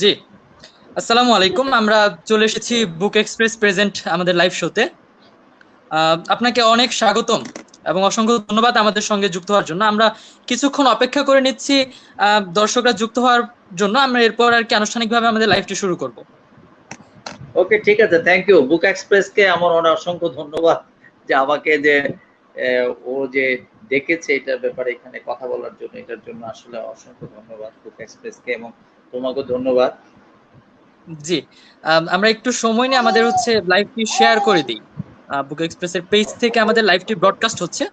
জি, আসসালামু আলাইকুম। আমরা চলে এসেছি বুক এক্সপ্রেস প্রেজেন্ট আমাদের লাইভ শোতে। আপনাকে অনেক স্বাগতম এবং অসংখ্য ধন্যবাদ আমাদের সঙ্গে যুক্ত হওয়ার জন্য। আমরা কিছুক্ষণ অপেক্ষা করে নিচ্ছি দর্শকরা যুক্ত হওয়ার জন্য। আমরা এরপর আর কি আনুষ্ঠানিকভাবে আমাদের লাইভটি শুরু করব। ওকে, ঠিক আছে, থ্যাংক ইউ। বুক এক্সপ্রেসকে আমার অসংখ্য ধন্যবাদ যে আমাকে যে ও যে ডেকেছে এটার ব্যাপারে এখানে কথা বলার জন্য, এটার জন্য আসলে অসংখ্য ধন্যবাদ বুক এক্সপ্রেসকে, এবং তোমাকেও ধন্যবাদ। জি, আমরা একটু সময় নিয়ে আমাদের লাইভটি শেয়ার করে দিই। বুক এক্সপ্রেসের পেজ থেকে আমাদের লাইভটি ব্রডকাস্ট হচ্ছে।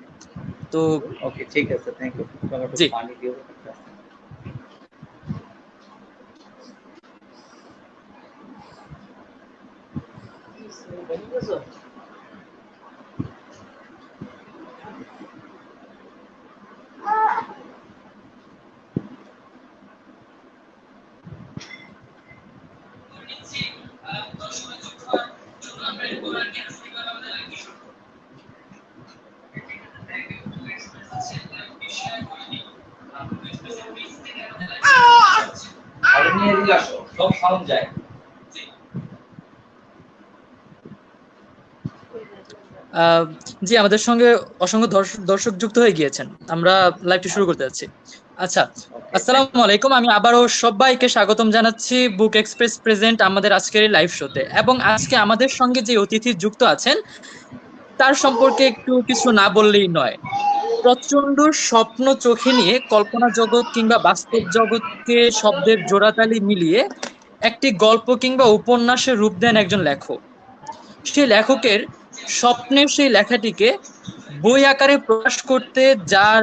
তো ওকে, ঠিক আছে, থ্যাংক ইউ। জি, পানি দিও। সব সাউন্ড যায়। জি, আমাদের সঙ্গে অসংখ্য দর্শক যুক্ত হয়ে গিয়েছেন। আমরা লাইভটি শুরু করতে যাচ্ছি। আচ্ছা, আসসালামু আলাইকুম। আমি আবারও সবাইকে স্বাগতম জানাচ্ছি বুক এক্সপ্রেস প্রেজেন্ট আমাদের আজকের এই লাইভ শোতে। এবং আজকে আমাদের সঙ্গে যে অতিথি যুক্ত আছেন তার সম্পর্কে একটু কিছু না বললেই নয়। প্রচন্ড স্বপ্ন চোখে নিয়ে কল্পনা জগৎ কিংবা বাস্তব জগৎকে শব্দের জোড়াতালি মিলিয়ে একটি গল্প কিংবা উপন্যাসের রূপ দেন একজন লেখক। সেই লেখকের স্বপ্নের সেই লেখাটিকে বই আকারে প্রকাশ করতে যার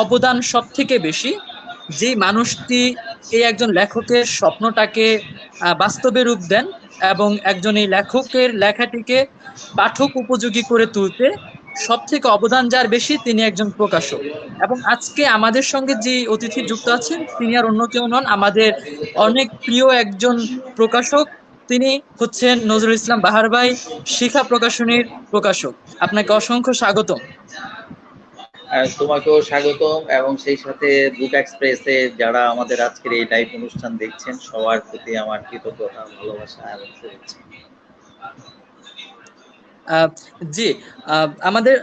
অবদান সব থেকে বেশি, যে মানুষটি এই একজন লেখকের স্বপ্নটাকে বাস্তবে রূপ দেন এবং একজন এই লেখকের লেখাটিকে পাঠক উপযোগী করে তুলতে সব থেকে অবদান যার বেশি, তিনি একজন প্রকাশক। এবং আজকে আমাদের সঙ্গে যে অতিথি যুক্ত আছেন তিনি আর অন্য কেউ নন, আমাদের অনেক প্রিয় একজন প্রকাশক। তিনি হচ্ছেন নজরুল ইসলাম বাহার ভাই, শিখা প্রকাশনীর প্রকাশক। আপনাকে অসংখ্য স্বাগতম। তোমাকেও স্বাগতম, এবং সেই সাথে বুক এক্সপ্রেসে যারা আমাদের আজকের এই লাইভ অনুষ্ঠান দেখছেন সবার প্রতি আমার কৃতজ্ঞতা, ভালোবাসা এবং শুভেচ্ছা। জি, আমাদের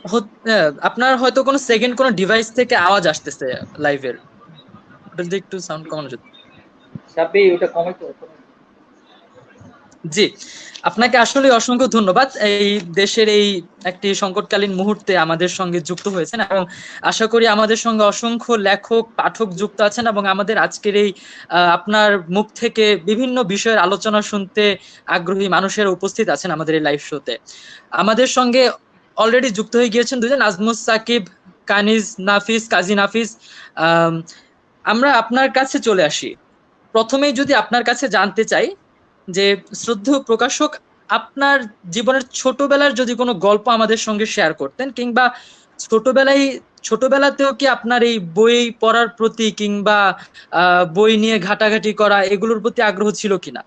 আপনার হয়তো কোনো সেকেন্ড কোনো ডিভাইস থেকে আওয়াজ আসতেছে লাইভের, ওটা যদি একটু সাউন্ড কমানো যেত। সাব্বি, ওটা কমাইতে হবে। জি, আপনাকে আসলে অসংখ্য ধন্যবাদ এই দেশের এই একটি সংকটকালীন মুহূর্তে আমাদের সঙ্গে যুক্ত হয়েছেন, এবং আশা করি আমাদের সঙ্গে অসংখ্য লেখক পাঠক যুক্ত আছেন এবং আমাদের আজকের এই আপনার মুখ থেকে বিভিন্ন বিষয়ের আলোচনা শুনতে আগ্রহী মানুষের উপস্থিত আছেন আমাদের এই লাইভ শোতে। আমাদের সঙ্গে অলরেডি যুক্ত হয়ে গিয়েছেন দুজন, নাজমুস সাকিব, কাজী নাফিস। আমরা আপনার কাছে চলে আসি। প্রথমেই যদি আপনার কাছে জানতে চাই যে শ্রদ্ধেয় প্রকাশক, আপনার জীবনের ছোটবেলার যদি কোনো গল্প আমাদের সঙ্গে শেয়ার করতেন, কিংবা ছোটবেলাতেও কি আপনার এই বই পড়ার প্রতি কিংবা বই নিয়ে ঘাটাঘাটি করা এগুলোর প্রতি আগ্রহ ছিল কিনা?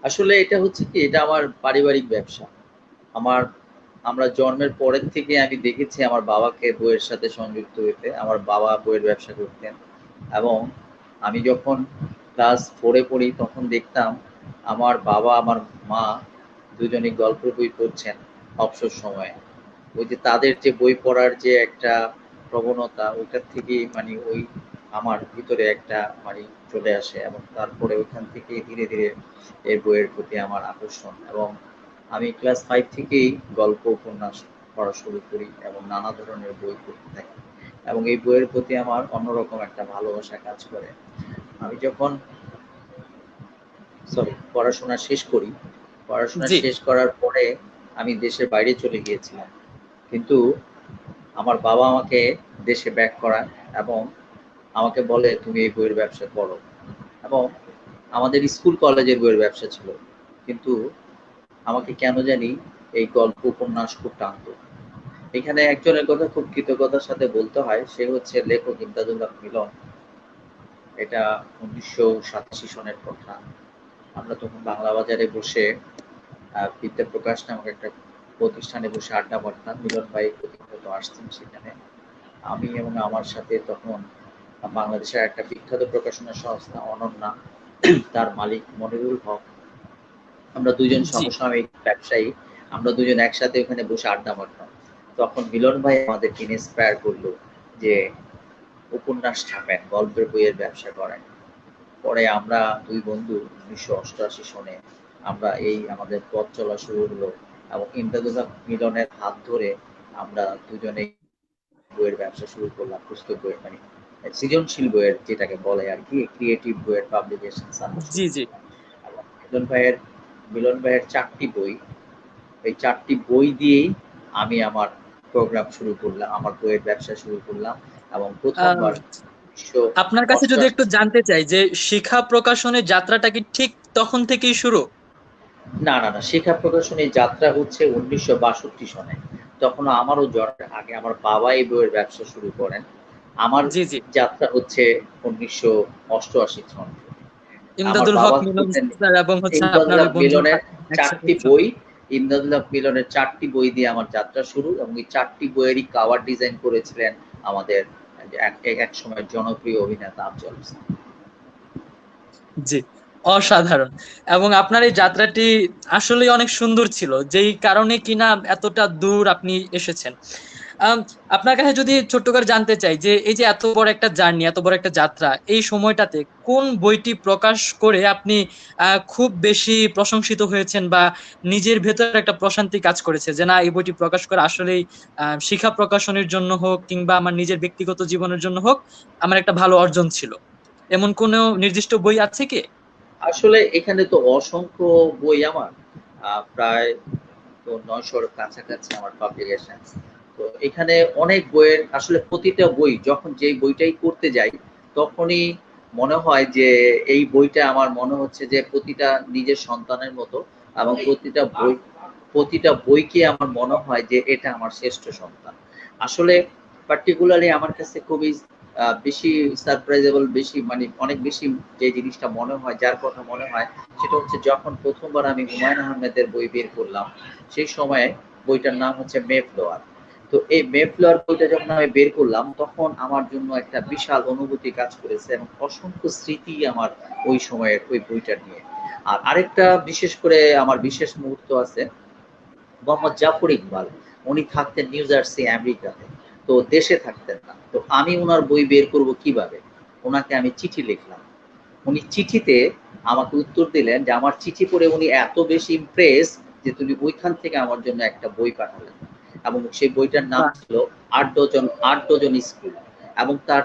আসলে এটা হচ্ছে কি, এটা আমার পারিবারিক ব্যবসা। আমরা জন্মের পরের থেকে আমি দেখেছি আমার বাবাকে বইয়ের সাথে সংযুক্ত হইতে। আমার বাবা বইয়ের ব্যবসা করতেন, এবং আমি যখন ক্লাস 4-এ পড়ি তখন দেখতাম আমার বাবা আমার মা দুজনেই গল্পের বই পড়ছেন অবসর সময়ে। ওই যে তাদের যে বই পড়ার যে একটা প্রবণতা, ওইটার থেকেই মানে ওই আমার ভিতরে একটা মানে চলে আসে, এবং তারপরে ওইখান থেকে ধীরে ধীরে এই বইয়ের প্রতি আমার আকর্ষণ, এবং আমি ক্লাস 5 থেকেই গল্প উপন্যাস পড়া শুরু করি এবং নানা ধরনের বই পড়তে থাকি, এবং এই বইয়ের প্রতি আমার অন্যরকম একটা ভালোবাসা কাজ করে। আমি যখন পড়াশোনা শেষ করি, পড়াশোনা জি, শেষ করার পরে আমি দেশের বাইরে চলে গিয়েছিলাম, কিন্তু আমার বাবা আমাকে দেশে ব্যাক করায় এবং আমাকে বলে তুমি এই বইয়ের ব্যবসা করো। এবং আমাদের স্কুল কলেজের বইয়ের ব্যবসা ছিল, কিন্তু আমাকে কেন জানি এই গল্প উপন্যাস খুব টানতো। এখানে একজনের কথা খুব কৃতজ্ঞতার সাথে বলতে হয়, সে হচ্ছে লেখক ইমদাদুল্লাহ মিলন। এটা 1987 সনের কথা। আমরা তখন বাংলা বাজারে বসে বিদ্যা প্রকাশ নামক একটা প্রতিষ্ঠানে বসে আড্ডা মারতাম। মিলন ভাই প্রতিনিয়ত আসতেন সেখানে। আমি এবং আমার সাথে তখন বাংলাদেশের একটা বিখ্যাত প্রকাশনা সংস্থা অনন্যা, তার মালিক মনিরুল হক। আমরা দুজন জি। সমসাময়িক ব্যবসায়ী, আমরা দুজন একসাথে ওখানে বসে আড্ডা মারতাম। তখন মিলন ভাই আমাদেরকে ইন্সপায়ার করলো যে উপন্যাস ছাপেন, গল্পের বইয়ের ব্যবসা করেন। পরে আমরা দুই বন্ধু ১৯৮৮ সনে আমরা এই আমাদের পথ চলা শুরু হলো এবং ইমদাদুল্লাহ মিলনের হাত ধরে আমরা দুজনেই বইয়ের ব্যবসা শুরু করলাম। পুস্তক বইয়ের মানে সৃজনশীল বইয়ের যেটাকে বলে আরকি, ক্রিয়েটিভ বইয়ের পাবলিকেশনস আমরা জি, শুরু জি। করলাম। এবং মিলন ভাইয়ের ৪ টি বই, এই ৪ টি বই দিয়েই আমি আমার প্রোগ্রাম শুরু করলাম, আমার বইয়ের ব্যবসা শুরু করলাম এবং ১ম আহ, বার আপনার কাছে যদি ১৯৮৮ একটু জানতে চাই যে শিখা প্রকাশনের যাত্রাটা কি ঠিক তখন থেকেই শুরু? না, শিখা প্রকাশনীর যাত্রা হচ্ছে ১৯৬২ সনে। তখন আমারও জন্মের আগে আমার বাবা এই বইয়ের ব্যবসা শুরু করেন। আমার জি, জি। যাত্রা হচ্ছে ১৯৮৮ সন থেকে। আমার ইমদাদুল হক বাবা মিলন হচ্ছেন স্যার এবং হচ্ছে আপনার ইমদাদুল্লাহ ওই বন্ধুরা মিলনের ৪ একসাথে টি বই, ইমদাদুল্লাহ মিলনের ৪ টি বই দিয়ে আমার যাত্রা শুরু এবং এই ৪ টি বইয়েরই কভার ডিজাইন করেছিলেন আমাদের একসময়ের জনপ্রিয় অভিনেতা আফজাল হোসেন। জি, অসাধারণ। এবং আপনার এই যাত্রাটি আসলেই অনেক সুন্দর ছিল, যেই কারণে কিনা এতটা দূর আপনি এসেছেন। আম, আপনার কাছে যদি ছোট্ট করে জানতে চাই যে এই যে এত বড় একটা জার্নি, এত বড় একটা যাত্রা, এই সময়টাতে কোন বইটি প্রকাশ করে আপনি খুব বেশি প্রশংসিত হয়েছেন, বা নিজের ভেতর একটা প্রশান্তি কাজ করেছে যে না, এই বইটি প্রকাশ করে আসলেই শিক্ষা প্রকাশনের জন্য হোক কিংবা আমার নিজের ব্যক্তিগত জীবনের জন্য হোক, আমার একটা ভালো অর্জন ছিল, এমন কোনো নির্দিষ্ট বই আছে কি? আসলে এখানে তো অসংখ্য বই আমার, প্রায় তো ৯০০ র কাছাকাছি আমার পাবলিকেশনস। তো এখানে অনেক বইয়ের আসলে প্রতিটা বই যখন যেই বইটাই করতে যাই, তখনই মনে হয় যে এই বইটা আমার মনে হচ্ছে যে প্রতিটা নিজের সন্তানের মতো এবং প্রতিটা বইকে আমার মনে হয় যে এটা আমার শ্রেষ্ঠ সন্তান। আসলে পার্টিকুলারলি আমার কাছে খুবই বেশি সারপ্রাইজেবল, বেশি মানে অনেক বেশি যে জিনিসটা মনে হয়, যার কথা মনে হয় সেটা হচ্ছে যখন ১ম বার আমি হুমায়ূন আহমেদের বই বের করলাম, সেই সময়ে বইটার নাম হচ্ছে মেফলোয়ার। তো এই মেফলোয়ার বইটা যখন আমি বের করলাম, তখন আমার জন্য একটা বিশাল অনুভূতি কাজ করেছে এবং অসংখ্য স্মৃতি আমার ওই সময়ের ওই বইটা নিয়ে। আর আরেকটা বিশেষ করে আমার বিশেষ মুহূর্ত আছে, মোহাম্মদ জাফর ইকবাল। উনি থাকতেন নিউ জার্সি আমেরিকাতে। তো দেশে থাকতেন না। তো আমি উনার বই বের করব কিভাবে? উনাকে আমি চিঠি লিখলাম। উনি চিঠিতে আমাকে উত্তর দিলেন যে আমার চিঠি পড়ে উনি এত বেশি ইমপ্রেস যে তিনি ওইখান থেকে আমার জন্য একটা বই পাঠালেন এবং সেই বইটার নাম বাহ! ছিল ৮ ডজন স্কুল এবং তার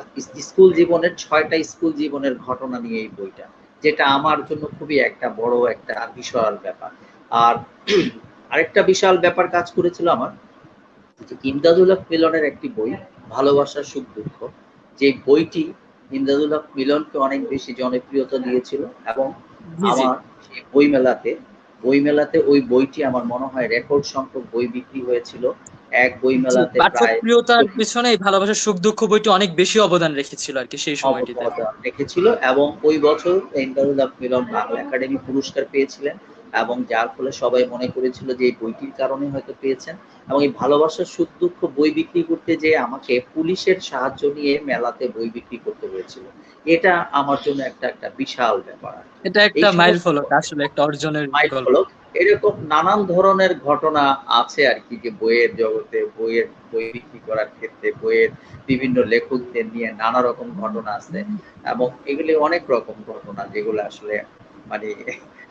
স্কুল জীবনের ৬টা স্কুল জীবনের ঘটনা নিয়ে এই বইটা, যেটা আমার জন্য খুবই একটা বড় একটা বিশাল ব্যাপার। আর আরেকটা বিশাল ব্যাপার কাজ করেছিল আমার, যে ইমদাদুল হক মিলনের একটি বই, ভালোবাসার সুখ দুঃখ, যে বইটি ইমদাদুল হক মিলনকে অনেক বেশি জনপ্রিয়তা দিয়েছিল এবং জি, জি। আমার সেই বইমেলাতে ওই বইটি আমার মনে হয় রেকর্ড সংখ্যক বই বিক্রি হয়েছিল। এক জি, বইমেলাতে প্রায় পাঠকপ্রিয়তার পিছনে এই ভালোবাসার সুখ দুঃখ বইটি অনেক বেশি অবদান রেখেছিল আরকি সেই সময়টিতে। অবদান রেখেছিল এবং ওই বছর ইমদাদুল হক মিলন বাংলা একাডেমি পুরস্কার পেয়েছিলেন এবং যার ফলে সবাই মনে করেছিল যে এই বইটির কারণে হয়তো পেয়েছেন। এবং এই ভালোবাসার সুখ দুঃখ বই বিক্রি করতে যেয়ে আমাকে পুলিশের সাহায্য নিয়ে মেলাতে বই বিক্রি করতে হয়েছিল। এটা আমার জন্য একটা বিশাল ব্যাপার আরকি। এটা এই একটা মাইল সমস্ত ফলক, আসলে একটা অর্জনের গল্প। মাইলফলক এরকম নানান ধরনের ঘটনা আছে আরকি, যে বইয়ের জগতে বই বিক্রি করার ক্ষেত্রে বইয়ের বিভিন্ন লেখকদের নিয়ে নানা রকম ঘটনা আছে এবং এগুলি অনেক রকম ঘটনা যেগুলো আসলে মানে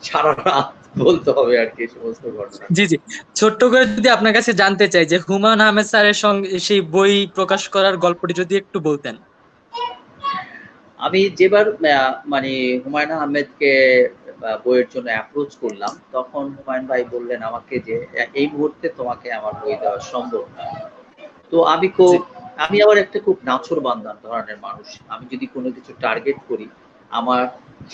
সারা রাত বলতে হবে আরকি এই সমস্ত ঘটনা। জি, জি। ছোট্ট করে যদি আপনার কাছে জানতে চাই যে হুমায়ূন আহমেদ স্যারের সঙ্গে সেই বই প্রকাশ করার গল্পটি যদি একটু বলতেন। আমি যেবার মানে হুমায়ূন আহমেদকে বইয়ের জন্য অ্যাপ্রোচ করলাম, তখন হুমায়ূন ভাই বললেন আমাকে যে, "এই মুহূর্তে তোমাকে আমার বই দেওয়া সম্ভব না।" তো জি। আমি আবার একটা খুব নাছোড়বান্দা ধরনের মানুষ। আমি যদি কোনো কিছু টার্গেট করি, আমার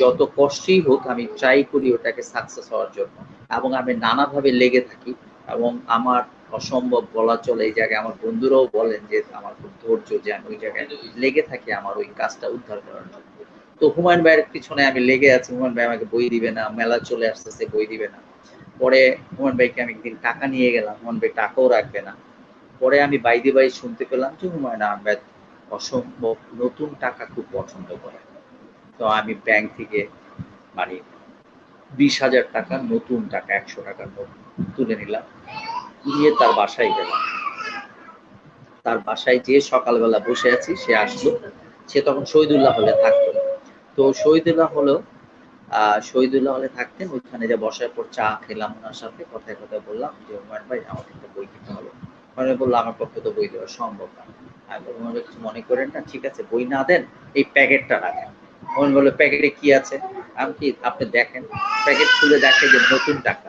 যত কষ্টই হোক আমি ট্রাই করি ওটাকে সাকসেস হওয়ার জন্য এবং আমি নানাভাবে লেগে থাকি এবং আমার অসম্ভব বলা চলে এই জায়গায়। আমার বন্ধুরাও বলেন যে আমার খুব ধৈর্য, যে আমি ওই জায়গায় লেগে থাকি আমার ওই কাজটা উদ্ধার করার জন্য। তো হুমায়ূন ভাইয়ের পিছনে আমি লেগে আছি। হুমায়ূন ভাই আমাকে বই দিবে না, মেলা চলে আসতেছে বই দিবে না। পরে হুমায়ূন ভাইকে আমি একদিন টাকা নিয়ে গেলাম, হুমায়ূন ভাই টাকাও রাখবে না। পরে আমি বাই দিয়ে বাই শুনতে পেলাম যে হুমায়ূন আহমেদ অসম্ভব নতুন টাকা খুব পছন্দ করে। তো আমি ব্যাংক থেকে মানে 20,000 টাকা নতুন টাকা 100 টাকার নোট তুলে নিলাম, নিয়ে তার বাসায় গেলাম। তার বাসায় যেয়ে সকালবেলা বসে আছি, সে আসলো। সে তখন শহীদুল্লাহ হলে থাকতো। তো শহীদুল্লাহ হলে থাকতেন। ওইখানে যে বসার পর চা খেলাম ওনার সাথে, কথায় কথায় বললাম যে, হুমায়ুন ভাই আমাকে একটা বই কিনতে হবে। হুমায়ুন ভাই বলল, আমার পক্ষে তো বই দেওয়া সম্ভব না। আমি বললাম, হুমায়ুন ভাই কিছু মনে করেন না, ঠিক আছে বই না দেন, এই প্যাকেটটা রাখেন। হুমায়ুন বলল, প্যাকেটে কি আছে? আমি কি, আপনি দেখেন। প্যাকেট খুলে দেখে যে নতুন টাকা।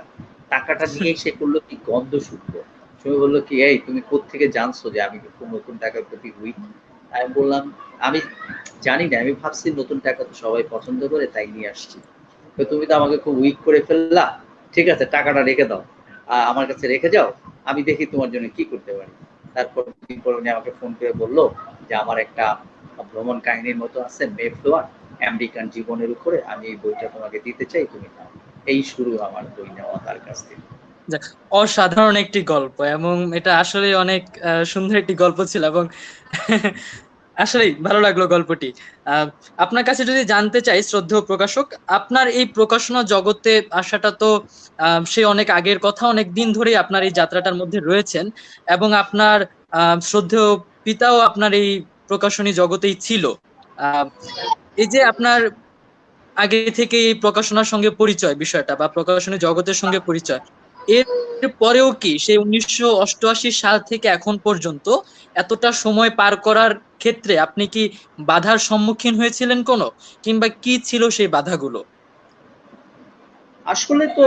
টাকাটা নিয়েই সে করলো কি, গন্ধ শুকলো। সে বলল কি, এই তুমি কোত্থেকে জানছো যে আমি খুব নতুন টাকার প্রতি উইক? আমি বললাম, আমি জানি না, আমি ভাবছি নতুন টাকা তো সবাই পছন্দ করে তাই নিয়ে আসছি। তো তুমি তো আমাকে খুব উইক করে ফেললা। ঠিক আছে, টাকাটা রেখে দাও, আমার কাছে রেখে যাও, আমি দেখি তোমার জন্য কি করতে পারি। তারপর দিন পর উনি আমাকে ফোন করে বললো যে আমার একটা ভ্রমণ কাহিনীর মতো আছে, মেফ্লোয়ার, আমেরিকান জীবনের উপরে, আমি এই বইটা তোমাকে দিতে চাই, তুমি নাও। এই শুরু আমার বই নেওয়া তার কাছ থেকে। যাক, অসাধারণ একটি গল্প, এবং এটা আসলে অনেক সুন্দর একটি গল্প ছিল, এবং আসলেই ভালো লাগলো গল্পটি। আহ, আপনার কাছে যদি জানতে চাই শ্রদ্ধেয় প্রকাশক, আপনার এই প্রকাশনা জগতে আসাটা তো সে অনেক আগের কথা, অনেক দিন ধরেই আপনার এই যাত্রাটার মধ্যে রয়েছেন, এবং আপনার শ্রদ্ধেয় পিতাও আপনার এই প্রকাশনী জগতেই ছিল। আহ, এই যে আপনার আগে থেকে এই প্রকাশনার সঙ্গে পরিচয় বিষয়টা, বা প্রকাশনী জগতের সঙ্গে পরিচয়, এর পরেও কি সেই 1988 সাল থেকে এখন পর্যন্ত এতটা সময় পার করার ক্ষেত্রে আপনি কি বাধার সম্মুখীন হয়েছিলেন কোনো, কিংবা কি ছিল সেই বাধাগুলো? আসলে তো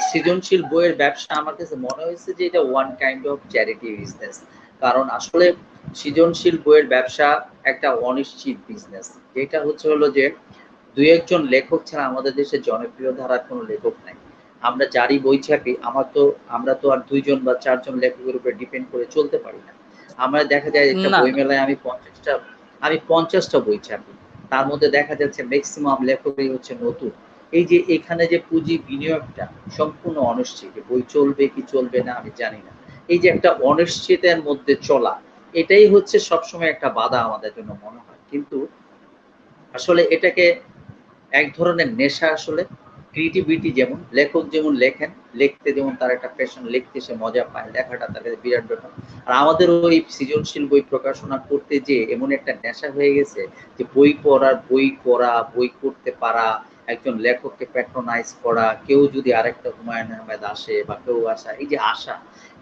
সৃজনশীল বইয়ের ব্যবসা আমার কাছে মনে হয়েছে যে এটা one kind of charity business. কারণ আসলে সৃজনশীল বইয়ের ব্যবসা একটা অনিশ্চিত বিজনেস। যেটা হচ্ছে হলো যে দুই একজন লেখক ছাড়া আমাদের দেশে জনপ্রিয় ধারার কোনো লেখক নাই। আমরা যারই বই ছাপি, আমরা তো আর ২ জন বা ৪ জন লেখকের উপর ডিপেন্ড করে চলতে পারি না। আমরা দেখা যায় একটা না, বই না। মেলায় আমি ৫০ টা বই ছাপি। তার মধ্যে দেখা যাচ্ছে মেক্সিমাম লেখকই হচ্ছে নতুন। এই যে এখানে যে পুঁজি বিনিয়োগটা সম্পূর্ণ অনিশ্চিত। বই চলবে কি চলবে না আমি জানি না। এই যে একটা অনিশ্চিতের মধ্যে চলা, এটাই হচ্ছে সবসময় একটা বাধা আমাদের জন্য মনে হয়। কিন্তু আসলে এটাকে এক ধরনের নেশা আসলে। ক্রিয়েটিভিটি যেমন, লেখক যেমন লেখেন, লিখতে যেমন তার একটা প্যাশন, লিখতে সে মজা পায়, লেখাটা তার কাছে বিরাট ব্যাপার। আর আমাদের ওই সৃজনশীল বই প্রকাশনা করতে যেয়ে এমন একটা নেশা হয়ে গেছে যে বই পড়া, বই করতে পারা, একজন লেখককে প্যাট্রোনাইজ করা, কেউ যদি আরেকটা হুমায়ূন আহমেদ আসে বা কেউ আসা, এই যে আশা,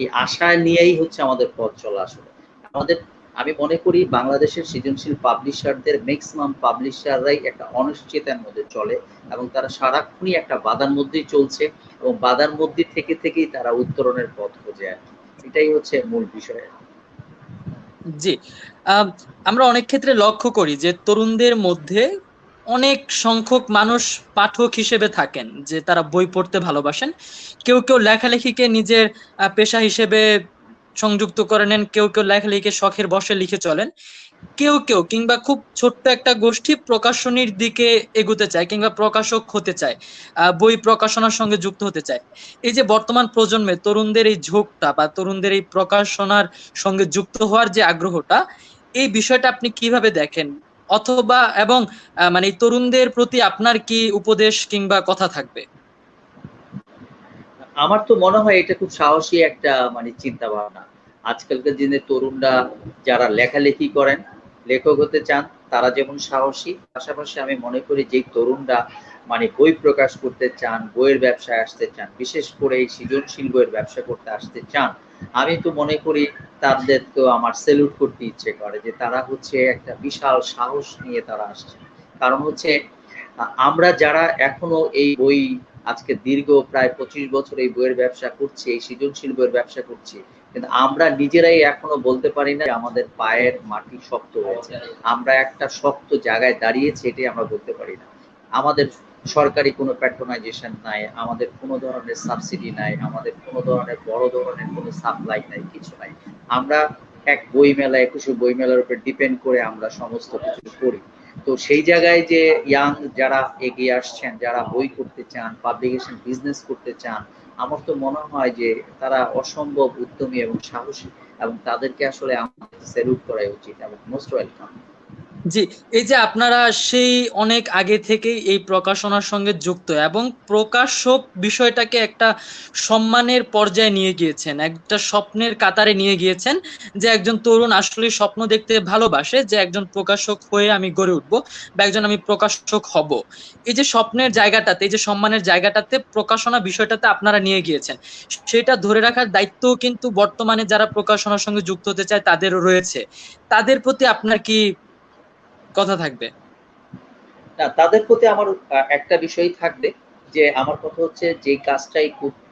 এই আশা নিয়েই হচ্ছে আমাদের পথ চলা আসলে। আমাদের, আমি মনে করি বাংলাদেশের সৃজনশীল পাবলিশারদের ম্যাক্সিমাম পাবলিশাররাই একটা অনিশ্চয়তার মধ্যে চলে, এবং তারা সারাক্ষণই একটা বাধার মধ্যেই চলছে, এবং বাধার মধ্যে থেকে থেকেই তারা উত্তরণের পথ খোঁজে আর কি। এটাই হচ্ছে মূল বিষয়। জি। আম, আমরা অনেক ক্ষেত্রে লক্ষ্য করি যে তরুণদের মধ্যে অনেক সংখ্যক মানুষ পাঠক হিসেবে থাকেন, যে তারা বই পড়তে ভালোবাসেন। কেউ কেউ লেখালেখিকে নিজের পেশা হিসেবে সংযুক্ত করে নেন, কেউ কেউ লেখালেখিকে শখের বশে লিখে চলেন, কেউ কেউ কিংবা খুব ছোট্ট একটা গোষ্ঠী প্রকাশনীর দিকে এগুতে চায়, কিংবা প্রকাশক হতে চায়, বই প্রকাশনার সঙ্গে যুক্ত হতে চায়। এই যে বর্তমান প্রজন্মে তরুণদের এই ঝোঁকটা, বা তরুণদের এই প্রকাশনার সঙ্গে যুক্ত হওয়ার যে আগ্রহটা, এই বিষয়টা আপনি কিভাবে দেখেন? অথবা এবং মানে এই তরুণদের প্রতি আপনার কি উপদেশ কিংবা কথা থাকবে? আমার তো মনে হয় এটা খুব সাহসী একটা মানে চিন্তা ভাবনা। আজকালকার দিনে তরুণরা যারা লেখালেখি করেন, লেখক হতে চান, তারা যেমন সাহসী, পাশাপাশি আমি মনে করি যে তরুণরা মানে বই প্রকাশ করতে চান, বইয়ের ব্যবসায় আসতে চান, বিশেষ করে এই সৃজনশীল বইয়ের ব্যবসা করতে আসতে চান, আমি তো মনে করি তাদের তো আমার সেলুট করতে ইচ্ছে করে যে তারা হচ্ছে একটা বিশাল সাহস নিয়ে তারা আসছে। কারণ হচ্ছে আমরা যারা এখনো এই বই, আজকে দীর্ঘ প্রায় ২৫ বছর এই বইয়ের ব্যবসা করছি, এই সৃজনশীল বইয়ের ব্যবসা করছি। কিন্তু আমরা নিজেরাই এখনো বলতে পারি না যে আমাদের পায়ের মাটি শক্ত হয়েছে। আমরা একটা শক্ত জায়গায় দাঁড়িয়েছি, এটাই আমরা বলতে পারি না। আমাদের সরকারি কোনো প্যাট্রোনাইজেশন নাই, আমাদের কোনো ধরনের সাবসিডি নাই, আমাদের কোনো ধরনের বড় ধরনের কোনো সাপ্লাই নাই, কিছু নাই। আমরা এক বই মেলা, একুশে বই মেলার উপর ডিপেন্ড করে আমরা সমস্ত কিছু করি। তো সেই জায়গায় যে ইয়াং যারা এগিয়ে আসছেন, যারা বই করতে চান, পাবলিকেশন বিজনেস করতে চান, আমার তো মনে হয় যে তারা অসম্ভব উদ্যমী এবং সাহসী। এবং তাদেরকে আসলে আমাদের স্যালুট করা উচিত এবং মোস্ট ওয়েলকাম। জি, এই যে আপনারা সেই অনেক আগে থেকেই এই প্রকাশনার সঙ্গে যুক্ত এবং প্রকাশক বিষয়টাকে একটা সম্মানের পর্যায়ে নিয়ে গিয়েছেন, একটা স্বপ্নের কাতারে নিয়ে গিয়েছেন, যে একজন তরুণ আসলে স্বপ্ন দেখতে ভালোবাসে যে একজন প্রকাশক হয়ে আমি গড়ে উঠবো বা একজন আমি প্রকাশক হব। এই যে স্বপ্নের জায়গাটাতে, এই যে সম্মানের জায়গাটাতে প্রকাশনা বিষয়টাতে আপনারা নিয়ে গিয়েছেন, সেটা ধরে রাখার দায়িত্ব কিন্তু বর্তমানে যারা প্রকাশনার সঙ্গে যুক্ত হতে চায় তাদেরও রয়েছে। তাদের প্রতি আপনার কি কথা থাকবে? না, তাদের প্রতি আমার একটা বিষয়ই থাকবে, যে আমার কথা হচ্ছে যে কাজটাই